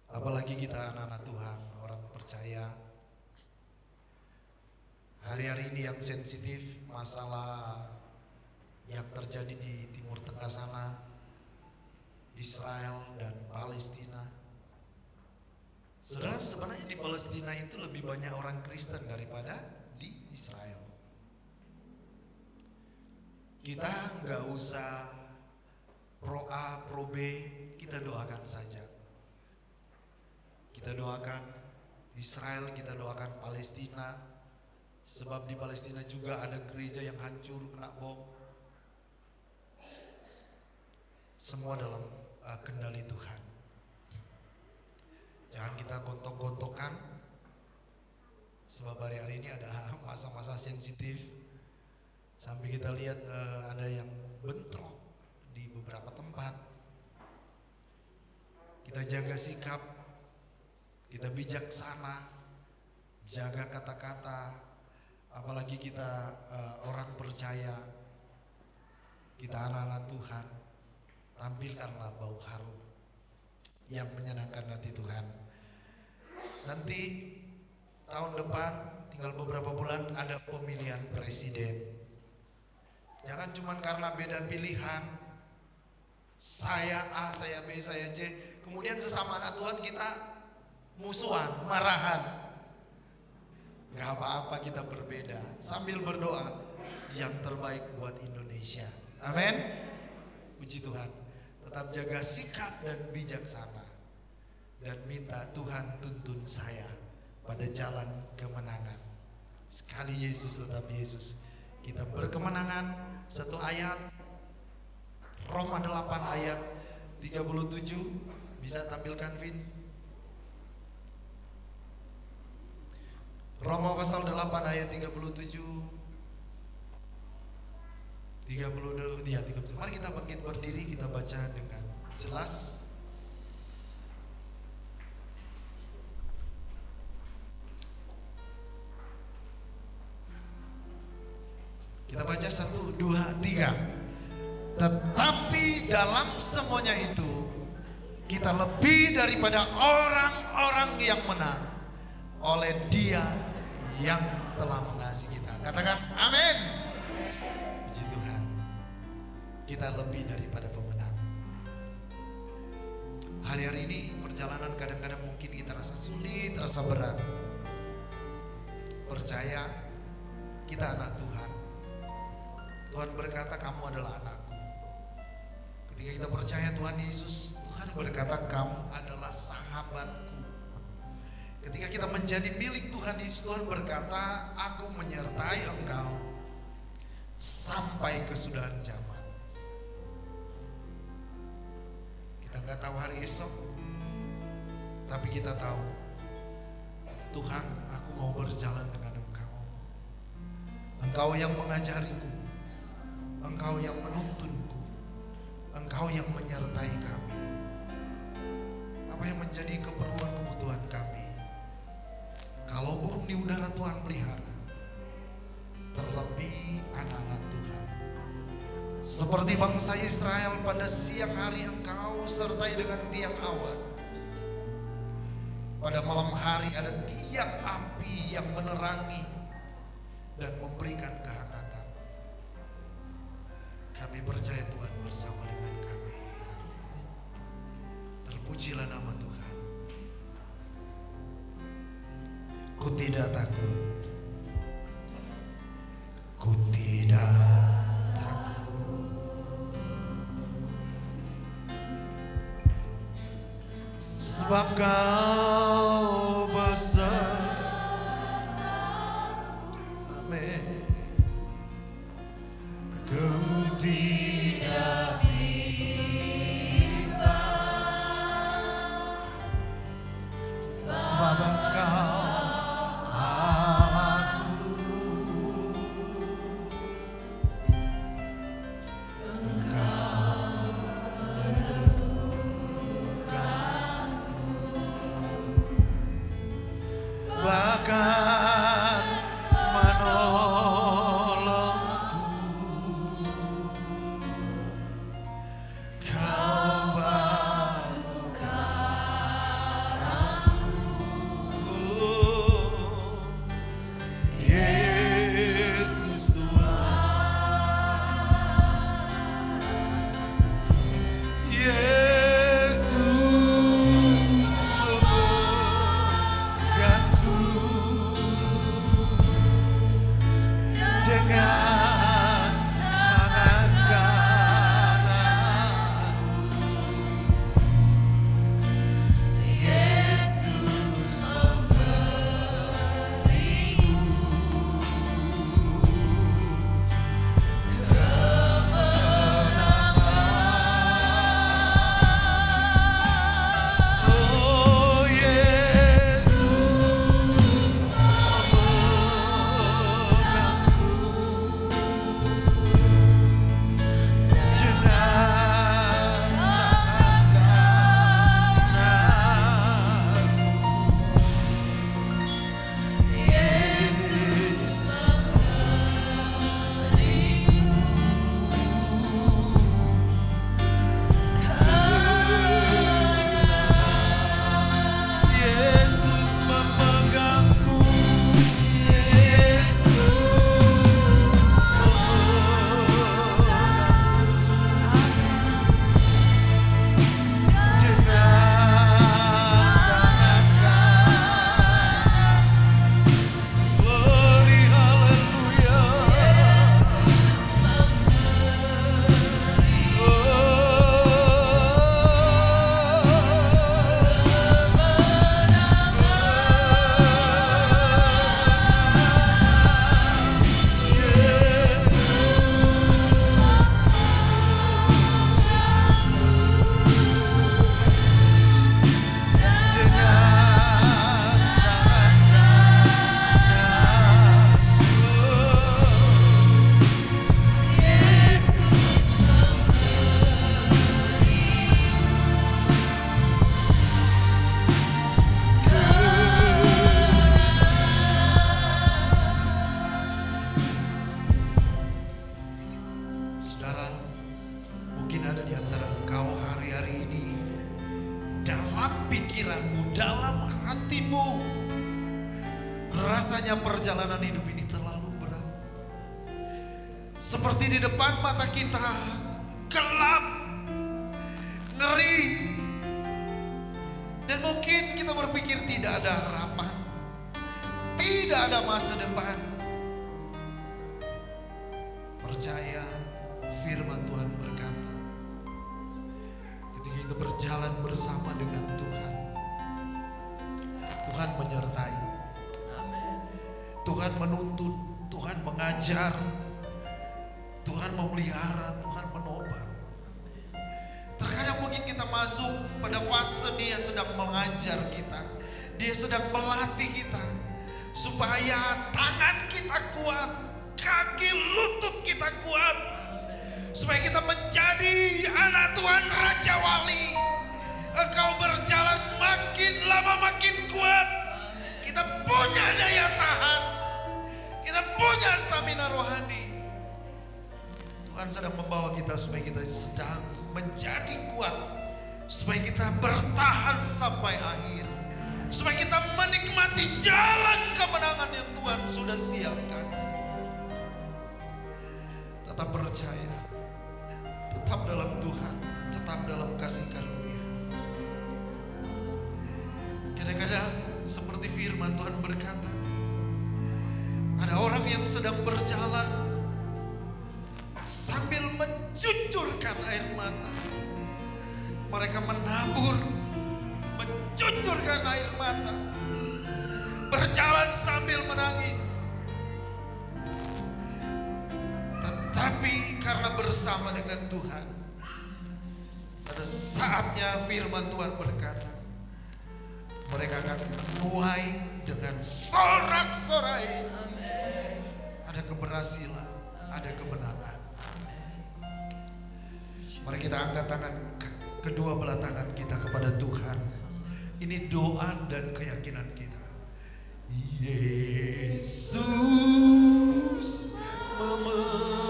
apalagi kita anak-anak Tuhan, orang percaya. Hari-hari ini yang sensitif, masalah yang terjadi di Timur Tengah sana, Israel dan Palestina. Saudara, sebenarnya di Palestina itu lebih banyak orang Kristen daripada di Israel. Kita nggak usah pro A, pro B, kita doakan saja. Kita doakan Israel, kita doakan Palestina, sebab di Palestina juga ada gereja yang hancur kena bom. Semua dalam kendali Tuhan. Jangan kita gontok-gontokan, sebab hari-hari ini ada masa-masa sensitif. Sampai kita lihat ada yang bentrok di beberapa tempat. Kita jaga sikap, kita bijaksana, jaga kata-kata, apalagi kita orang percaya, kita anak-anak Tuhan, tampilkanlah bau harum yang menyenangkan hati Tuhan. Nanti tahun depan tinggal beberapa bulan ada pemilihan presiden. Jangan cuma karena beda pilihan, saya A, saya B, saya C, kemudian sesama anak Tuhan kita musuhan, marahan. Gak apa-apa kita berbeda, sambil berdoa yang terbaik buat Indonesia. Amin. Puji Tuhan. Tetap jaga sikap dan bijaksana, dan minta Tuhan tuntun saya pada jalan kemenangan. Sekali Yesus tetap Yesus, kita berkemenangan. Satu ayat, Roma 8 ayat 37, bisa tampilkan Vin? Roma pasal 8 ayat 37. 37. Mari kita bangkit berdiri, kita baca dengan jelas. Kita baca 1, 2, 3. Tetapi dalam semuanya itu kita lebih daripada orang-orang yang menang oleh Dia yang telah mengasihi kita. Katakan amin. Puji Tuhan. Kita lebih daripada pemenang. Hari-hari ini perjalanan kadang-kadang mungkin kita rasa sulit, rasa berat. Percaya kita anak Tuhan. Tuhan berkata kamu adalah anakku. Ketika kita percaya Tuhan Yesus, Tuhan berkata kamu adalah sahabatku. Ketika kita menjadi milik Tuhan Yesus, Tuhan berkata aku menyertai engkau sampai kesudahan zaman. Kita gak tahu hari esok, tapi kita tahu Tuhan, aku mau berjalan dengan engkau. Engkau yang mengajariku, engkau yang menuntunku, engkau yang menyertai kami. Apa yang menjadi keperluan-kebutuhan kami, kalau burung di udara Tuhan pelihara, terlebih anak-anak Tuhan. Seperti bangsa Israel pada siang hari engkau sertai dengan tiang awan. Pada malam hari ada tiang api yang menerangi dan memberikan kehangatan. Kami percaya Tuhan bersama dengan kami. Terpujilah nama Tuhan. Ku tidak takut. Ku tidak takut. Sebab Kau besertaku. Amin. Ku tidak bimbang. Sebab Engkau Allahku. Engkau meneguhkanku. Bahkan menolongku. Kau batu karangku. Yesus Tuhan. Yesus memegangku dengan tangan kananmu. Yesus oh Yesus memegangku dengan tangan kananmu. Yesus Yesus memegangku. Yesus memegangku dengan tangan kanan. Glory haleluya. Saudara, mungkin ada di antara engkau hari-hari ini, dalam pikiranmu, dalam hatimu, rasanya perjalanan hidup ini terlalu berat. Seperti di depan mata kita gelap, ngeri, dan mungkin kita berpikir tidak ada harapan, tidak ada masa depan. Percaya firman Tuhan berkata, ketika kita berjalan bersama dengan Tuhan, Tuhan menyertai, Tuhan menuntun, Tuhan mengajar, Tuhan memelihara, Tuhan menopang. Terkadang mungkin kita masuk pada fase Dia sedang mengajar kita, Dia sedang melatih kita, supaya tangan kita kuat, kaki lutut kita kuat, supaya kita menjadi anak Tuhan Raja Wali. Engkau berjalan makin lama makin kuat. Kita punya daya tahan, kita punya stamina rohani. Tuhan sedang membawa kita supaya kita sedang menjadi kuat, supaya kita bertahan sampai akhir. supaya kita menikmati jalan kemenangan yang Tuhan sudah siapkan. Tetap percaya, tetap dalam Tuhan, tetap dalam kasih karunia. Kadang-kadang seperti firman Tuhan berkata, ada orang yang sedang berjalan sambil mencucurkan air mata. Mereka menabur, mencucurkan air mata, berjalan sambil menangis. Tetapi karena bersama dengan Tuhan, pada saatnya firman Tuhan berkata, mereka akan menuai dengan sorak-sorai. Ada keberhasilan, ada kemenangan. Mari kita angkat tangan, kedua belah tangan kita kepada Tuhan. Ini doa dan keyakinan kita. Yesus memegangku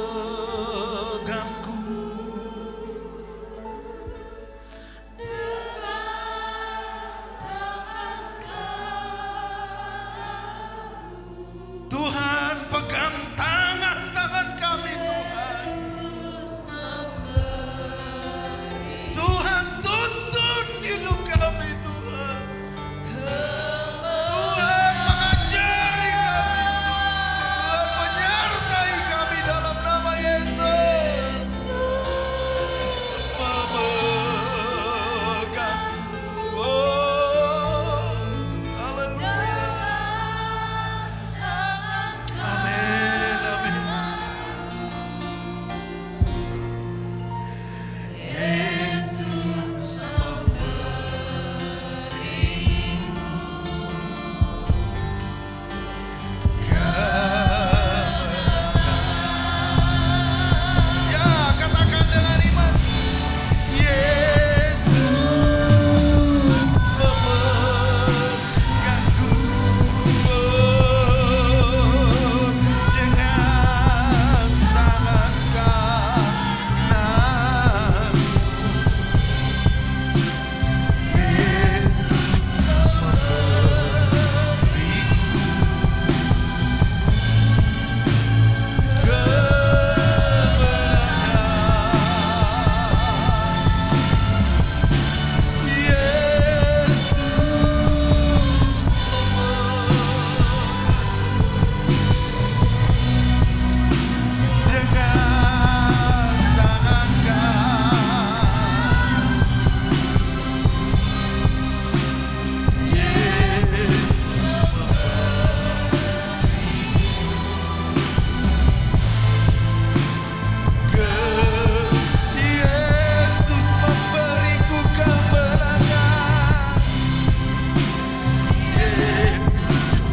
dengan tangan kananmu. Tuhan pegang tangan-tangan kami, Tuhan. Tuhan tuntun hidup kami, Tuhan. Tuhan mengajari kami, Tuhan menyertai kami dalam nama Yesus. Memegang, oh, haleluya. Amin, amin. Yesus ya, katakan dengan iman. Yesus memegangku dengan tangan kanan. Yesus memberiku kemenangan. Yesus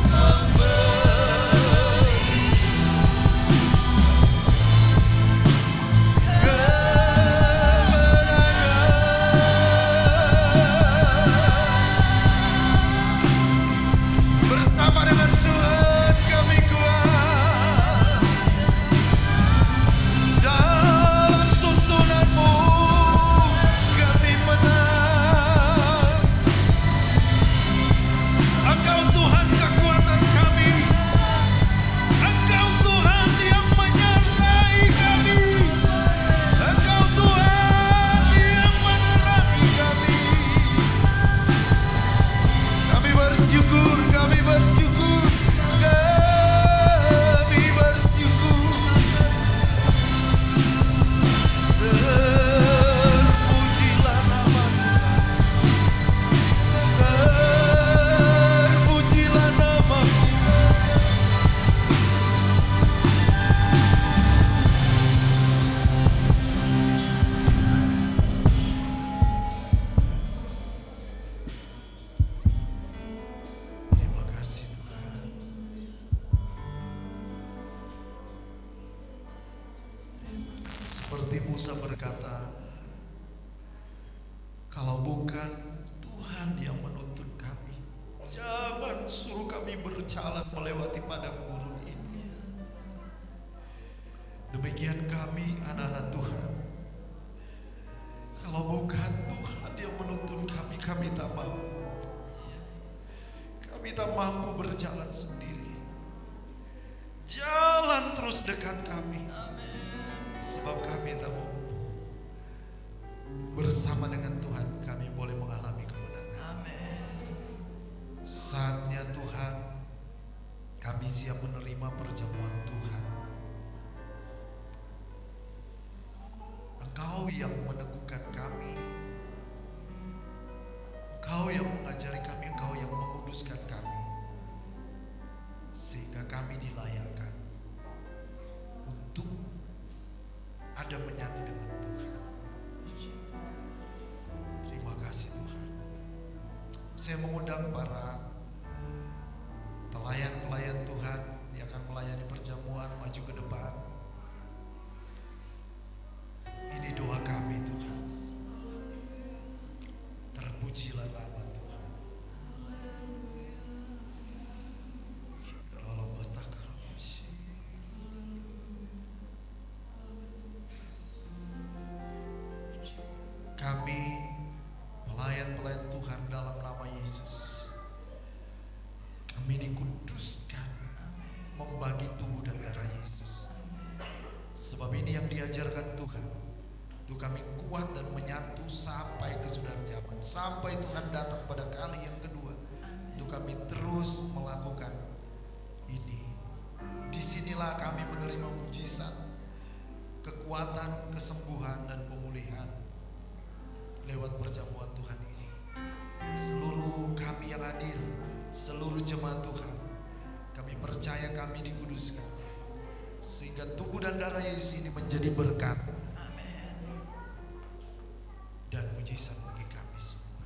bersama dengan Tuhan kami kuat. Dalam tuntunanmu kami menang. Engkau Tuhan kekuatan kami. Engkau Tuhan yang menyertai kami. Engkau Tuhan yang menerangi kami. Kami bersyukur, kami bersyukur, kami bersyukur. Terpujilah namamu, terpujilah namamu. Terima kasih Tuhan. Seperti Musa berkata, kalau bukan Tuhan yang menuntun kami, jangan suruh kami berjalan melewati padang gurun ini. Demikian kami anak-anak Tuhan. Kalau bukan Tuhan yang menuntun kami, kami tak mau. kami tak mampu berjalan sendiri. Jalan terus dekat kami. Sebab kami tahu bersama dengan Tuhan kami boleh mengalami kemenangan. Saatnya Tuhan, kami siap menerima perjamuan Tuhan. Engkau yang meneguhkan kami, Engkau yang mengajari kami, Engkau yang menguduskan kami, sehingga kami dilayakkan untuk ada menyatu dengan Tuhan. Terima kasih Tuhan. Saya mengundang para pelayan-pelayan Tuhan yang akan melayani perjamuan maju ke depan. Ini doa kami Tuhan. Terpujilah nama Tuhan. Kami pelayan-pelayan Tuhan dalam nama Yesus, kami dikuduskan membagi tubuh dan darah Yesus. Sebab ini yang diajarkan Tuhan, untuk kami kuat dan menyatu sampai kesudahan zaman, sampai Tuhan datang pada kali yang kedua. Untuk kami terus melakukan ini. Disinilah kami menerima mujizat, kekuatan, kesembuhan dan pemulihan lewat perjamuan Tuhan ini. Seluruh kami yang hadir, seluruh jemaat Tuhan, kami percaya kami dikuduskan, sehingga tubuh dan darah Yesus ini menjadi berkat dan mujizat bagi kami semua.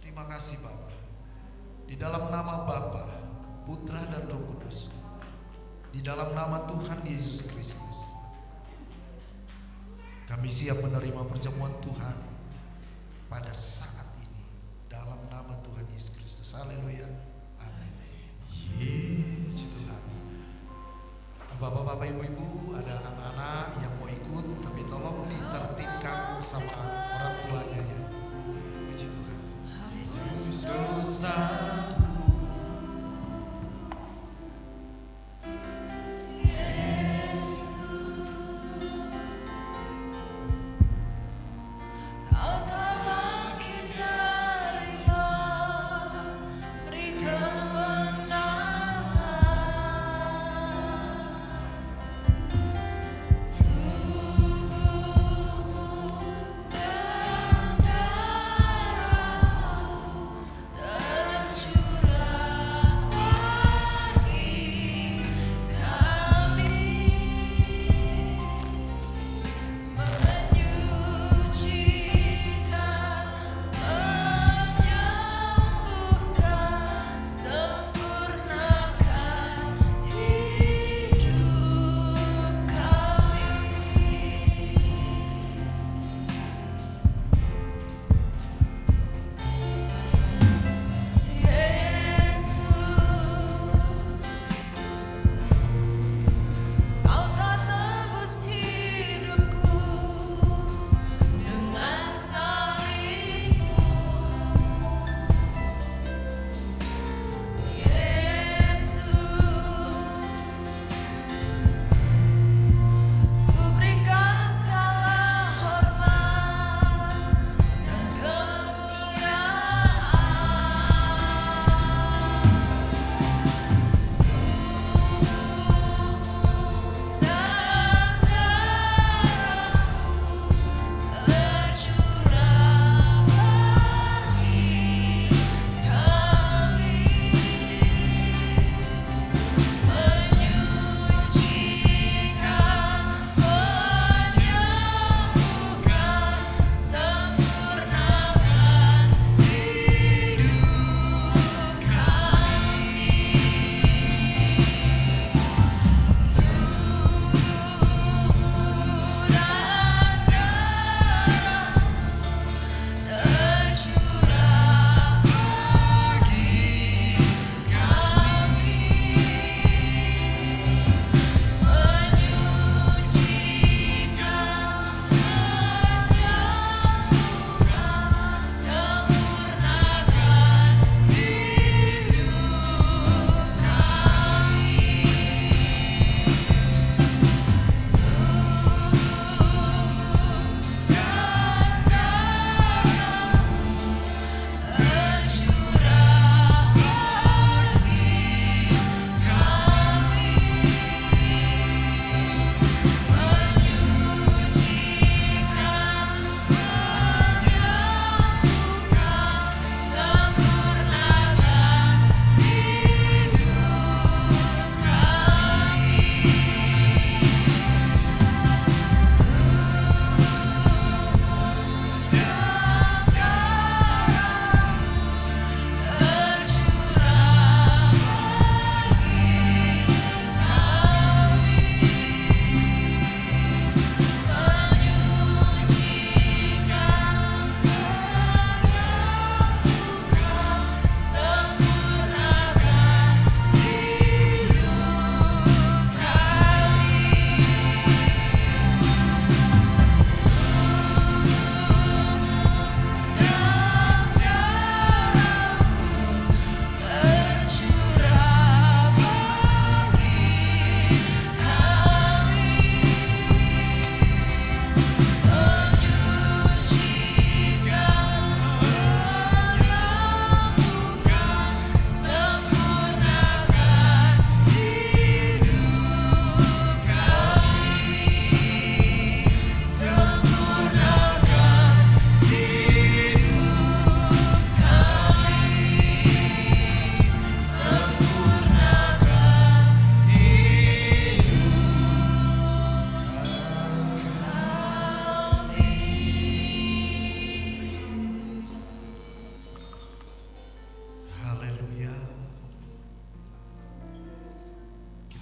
Terima kasih Bapa. Di dalam nama Bapa, Putra dan Roh Kudus, di dalam nama Tuhan Yesus Kristus, kami siap menerima perjamuan Tuhan pada saat ini, dalam nama Tuhan Yesus Kristus. Haleluya. Amin. Yesus. Bapak-bapak, ibu-ibu, ada anak-anak yang mau ikut, tapi tolong ditertibkan sama orang tuanya ya. Puji Tuhan. Dosaku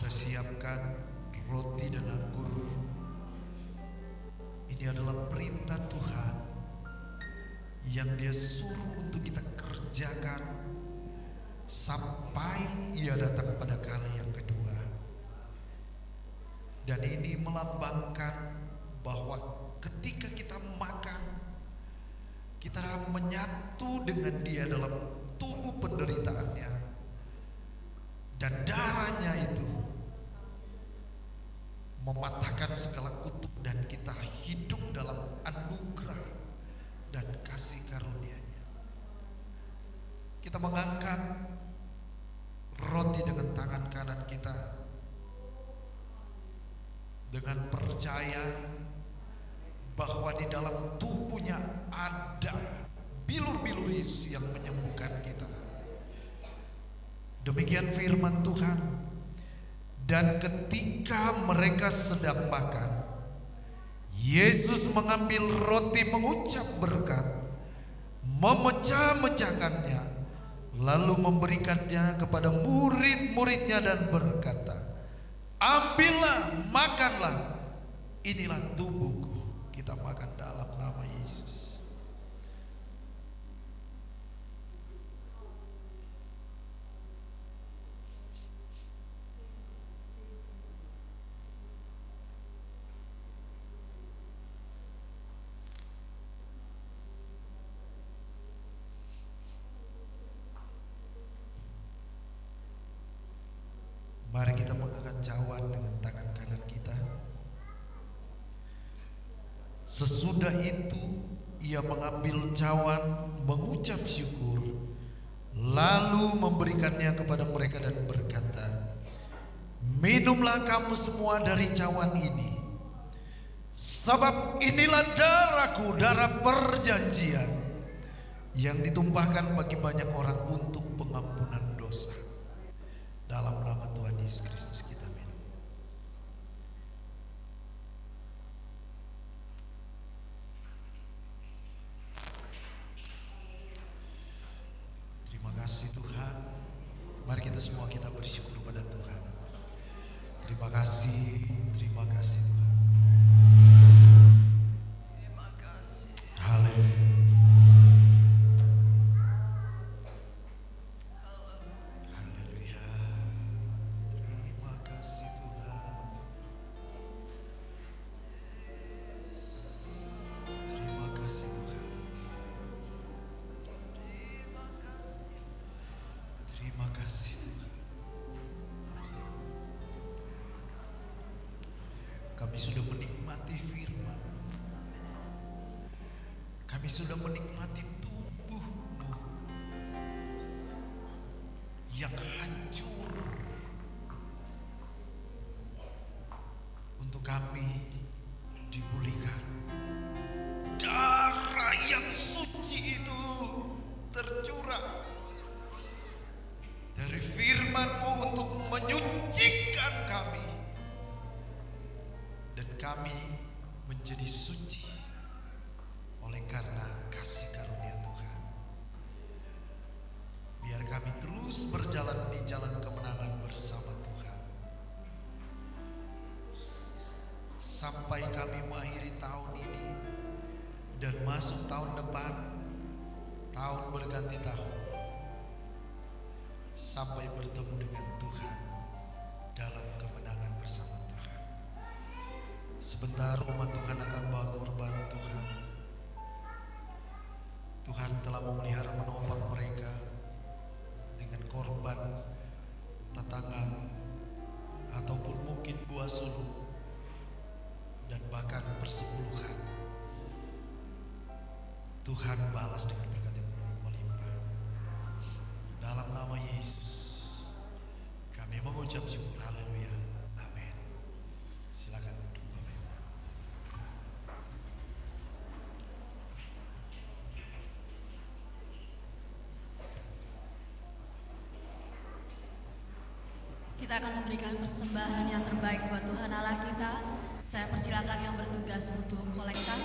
sudah siapkan roti dan anggur. Ini adalah perintah Tuhan yang Dia suruh untuk kita kerjakan sampai Ia datang pada kali yang kedua. Dan ini melambangkan bahwa ketika kita makan, kita menyatu dengan Dia dalam tubuh penderitaannya, dan darahnya itu mematahkan segala kutuk, dan kita hidup dalam anugerah dan kasih karunia-Nya. Kita mengangkat roti dengan tangan kanan kita dengan percaya bahwa di dalam tubuhnya ada bilur-bilur Yesus yang menyembuhkan kita. Demikian firman Tuhan. Dan ketika mereka sedang makan, Yesus mengambil roti, mengucap berkat, memecah-mecahkannya, lalu memberikannya kepada murid-muridnya dan berkata, "Ambillah, makanlah, inilah tubuhku." Kita makan dalam nama Yesus. Mari kita mengangkat cawan dengan tangan kanan kita. Sesudah itu Ia mengambil cawan, mengucap syukur, lalu memberikannya kepada mereka dan berkata, "Minumlah kamu semua dari cawan ini, sebab inilah darahku, darah perjanjian yang ditumpahkan bagi banyak orang untuk pengampunan dosa." Dalam nama Tuhan Yesus Kristus kita minum. Terima kasih Tuhan. Mari kita semua kita bersyukur pada Tuhan. Terima kasih Tuhan.
Terima kasih.
Haleluya. Haleluya. Terima kasih Tuhan. Terima kasih Tuhan. Terima kasih Tuhan. Kami sudah menikmati firman. Kami sudah menikmati tubuh-Mu yang hancur untuk kami dipulihkan. Darah yang suci itu tercurah dari firman-Mu untuk menyucikan kami, dan kami menjadi suci oleh karena kasih karunia Tuhan. Biar kami terus berjalan di jalan kemenangan bersama Tuhan, sampai kami mengakhiri tahun ini dan masuk tahun depan, tahun berganti tahun, sampai bertemu dengan Tuhan dalam kemenangan bersama Tuhan. Sebentar umat Tuhan akan bawa korban Tuhan. Tuhan telah memelihara, menopang mereka dengan korban tatangan ataupun mungkin buah sulung dan bahkan persepuluhan. Tuhan balas dengan berkat yang melimpah. Dalam nama Yesus kami mengucap syukur. Haleluya. Amin. Silakan duduk Bapak Ibu.
Kita akan memberikan persembahan yang terbaik buat Tuhan Allah kita. Saya persilakan yang bertugas untuk kolektan.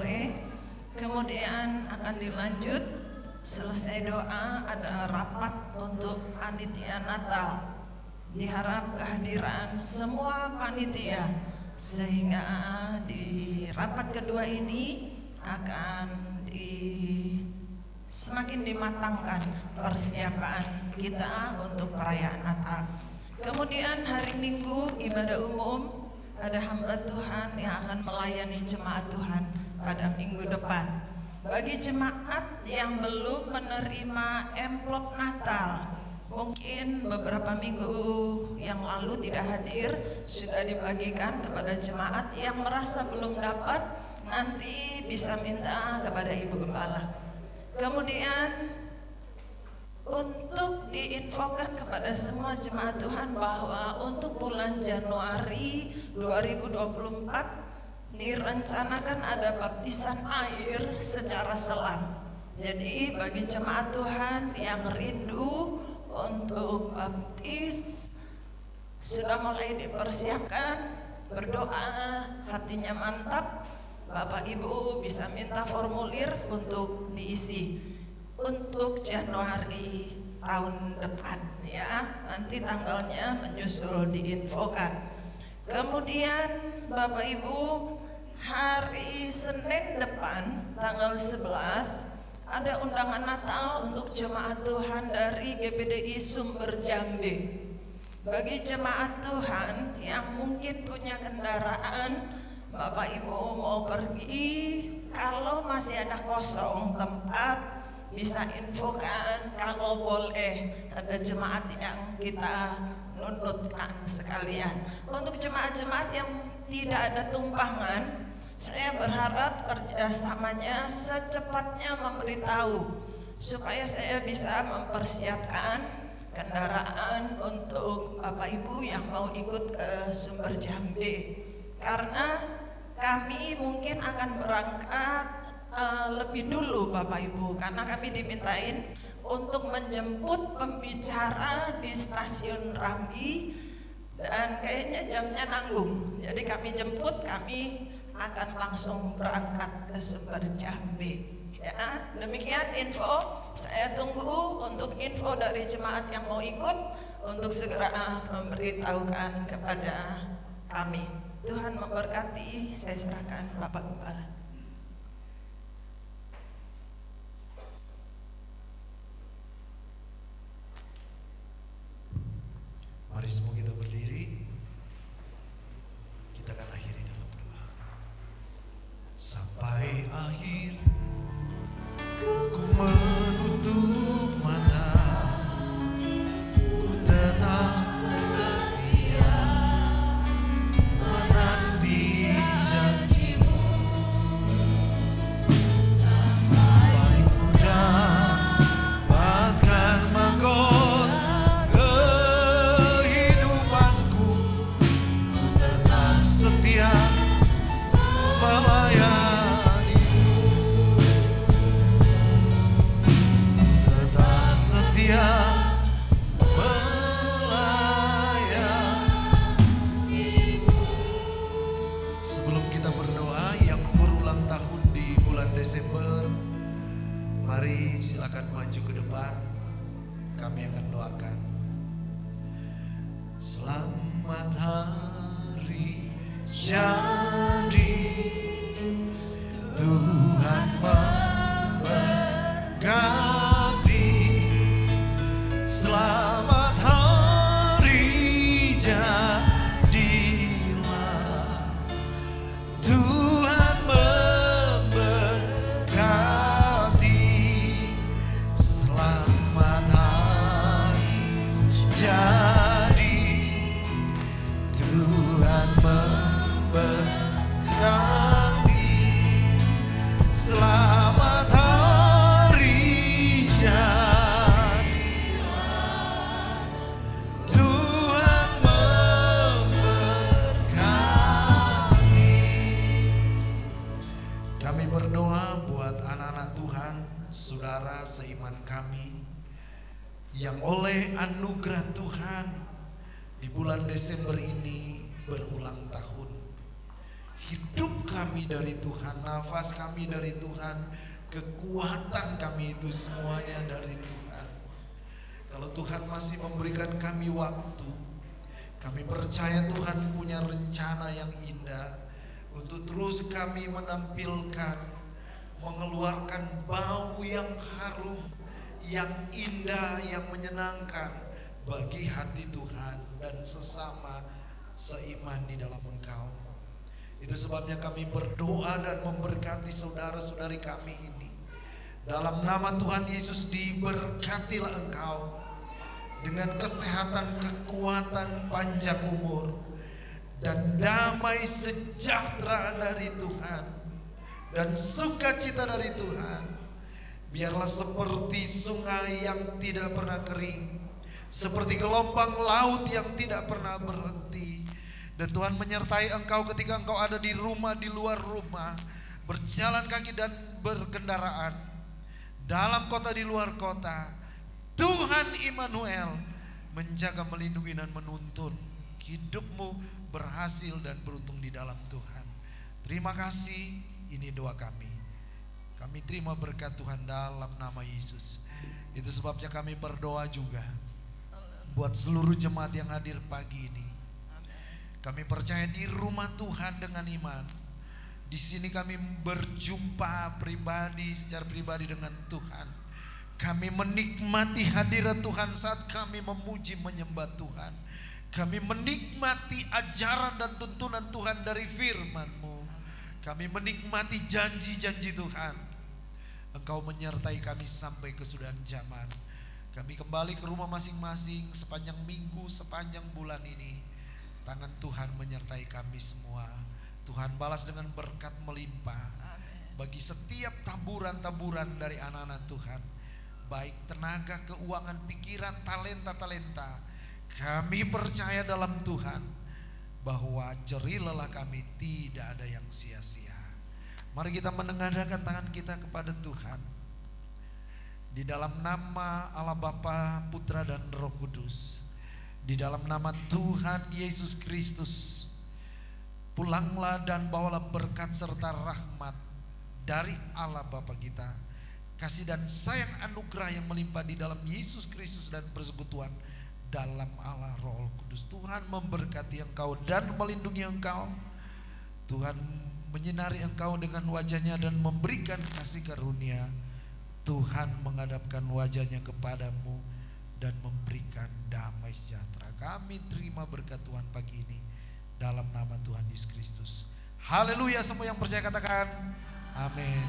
sore. Kemudian akan dilanjut selesai doa ada rapat untuk panitia Natal. Diharap kehadiran semua panitia sehingga di rapat kedua ini akan semakin dimatangkan persiapan kita untuk perayaan Natal. Kemudian hari Minggu ibadah umum, ada hamba Tuhan yang akan melayani jemaat Tuhan pada minggu depan. Bagi jemaat yang belum menerima amplop Natal, mungkin beberapa minggu yang lalu tidak hadir, sudah dibagikan kepada jemaat yang merasa belum dapat, nanti bisa minta kepada Ibu Gembala. Kemudian untuk diinfokan kepada semua jemaat Tuhan bahwa untuk bulan Januari 2024 direncanakan ada baptisan air secara selang. Jadi bagi jemaat Tuhan yang rindu untuk baptis sudah mulai dipersiapkan, berdoa, hatinya mantap. Bapak Ibu bisa minta formulir untuk diisi untuk Januari tahun depan ya. Nanti tanggalnya menyusul diinfokan. Kemudian Bapak Ibu, hari Senin depan tanggal 11 ada undangan Natal untuk jemaat Tuhan dari GPDI Sumber Jambe. Bagi jemaat Tuhan yang mungkin punya kendaraan, Bapak Ibu mau pergi, kalau masih ada kosong tempat bisa infokan. Kalau boleh ada jemaat yang kita nuntutkan sekalian. Untuk jemaat-jemaat yang tidak ada tumpangan, saya berharap kerjasamanya secepatnya memberitahu supaya saya bisa mempersiapkan kendaraan untuk Bapak Ibu yang mau ikut ke Sumber Jambe. Karena kami mungkin akan berangkat lebih dulu Bapak Ibu, karena kami dimintain untuk menjemput pembicara di stasiun Rambi dan kayaknya jamnya nanggung. Jadi kami jemput, kami akan langsung berangkat ke Sumber Jambe. Ya, demikian info. Saya tunggu untuk info dari jemaat yang mau ikut untuk segera memberitahukan kepada kami. Tuhan memberkati, saya serahkan Bapak Gembala.
Mari semua kita berdiri. Kita akan akhiri dalam doa. Sampai akhir ku menutup mata, ku tetap setia menanti janjimu, sampai ku dapatkan mahkota kehidupanku, ku tetap setia melayanimu, tetap setia Sebelum kita berdoa yang berulang tahun di bulan Desember, mari silakan maju ke depan. Kami akan doakan. Selamat hari jadi, Tuhan memberkati. Selamat hari jadilah, Tuhan memberkati. Selamat hari jadi, Tuhan memberkati. Selamat hari jadilah, Tuhan memberkati. Kami berdoa buat anak-anak Tuhan, saudara seiman kami yang oleh anugerah Tuhan di bulan Desember ini berulang tahun. hidup kami dari Tuhan, nafas kami dari Tuhan, kekuatan kami itu semuanya dari Tuhan. Kalau Tuhan masih memberikan kami waktu, kami percaya Tuhan punya rencana yang indah untuk terus kami menampilkan, mengeluarkan bau yang harum, yang indah, yang menyenangkan bagi hati Tuhan dan sesama seiman di dalam Engkau. Itu sebabnya kami berdoa dan memberkati saudara-saudari kami ini. Dalam nama Tuhan Yesus, diberkatilah engkau dengan kesehatan, kekuatan, panjang umur, dan damai sejahtera dari Tuhan, dan sukacita dari Tuhan. Biarlah seperti sungai yang tidak pernah kering, seperti gelombang laut yang tidak pernah berhenti. Dan Tuhan menyertai engkau ketika engkau ada di rumah, di luar rumah, berjalan kaki dan berkendaraan, dalam kota, di luar kota. Tuhan Immanuel menjaga, melindungi dan menuntun hidupmu berhasil dan beruntung di dalam Tuhan. Terima kasih, ini doa kami. Kami terima berkat Tuhan dalam nama Yesus. Itu sebabnya kami berdoa juga buat seluruh jemaat yang hadir pagi ini. Kami percaya di rumah Tuhan dengan iman. Di sini kami berjumpa pribadi, secara pribadi dengan Tuhan. Kami menikmati hadirat Tuhan saat kami memuji menyembah Tuhan. Kami menikmati ajaran dan tuntunan Tuhan dari firman-Mu. Kami menikmati janji-janji Tuhan. Engkau menyertai kami sampai kesudahan zaman. Kami kembali ke rumah masing-masing sepanjang minggu, sepanjang bulan ini. Tangan Tuhan menyertai kami semua. Tuhan balas dengan berkat melimpah bagi setiap taburan-taburan dari anak-anak Tuhan, baik tenaga, keuangan, pikiran, talenta-talenta. Kami percaya dalam Tuhan bahwa jerih lelah kami tidak ada yang sia-sia. Mari kita menengadahkan tangan kita kepada Tuhan. Di dalam nama Allah Bapa, Putra dan Roh Kudus, di dalam nama Tuhan Yesus Kristus, pulanglah dan bawalah berkat serta rahmat dari Allah Bapa kita, kasih dan sayang anugerah yang melimpah di dalam Yesus Kristus dan persekutuan dalam Allah Roh Kudus. Tuhan memberkati engkau dan melindungi engkau. Tuhan menyinari engkau dengan wajahnya dan memberikan kasih karunia. Tuhan menghadapkan wajahnya kepadamu dan memberikan damai sejahtera. Kami terima berkat Tuhan pagi ini dalam nama Tuhan Yesus Kristus. Haleluya, semua yang percaya katakan amin.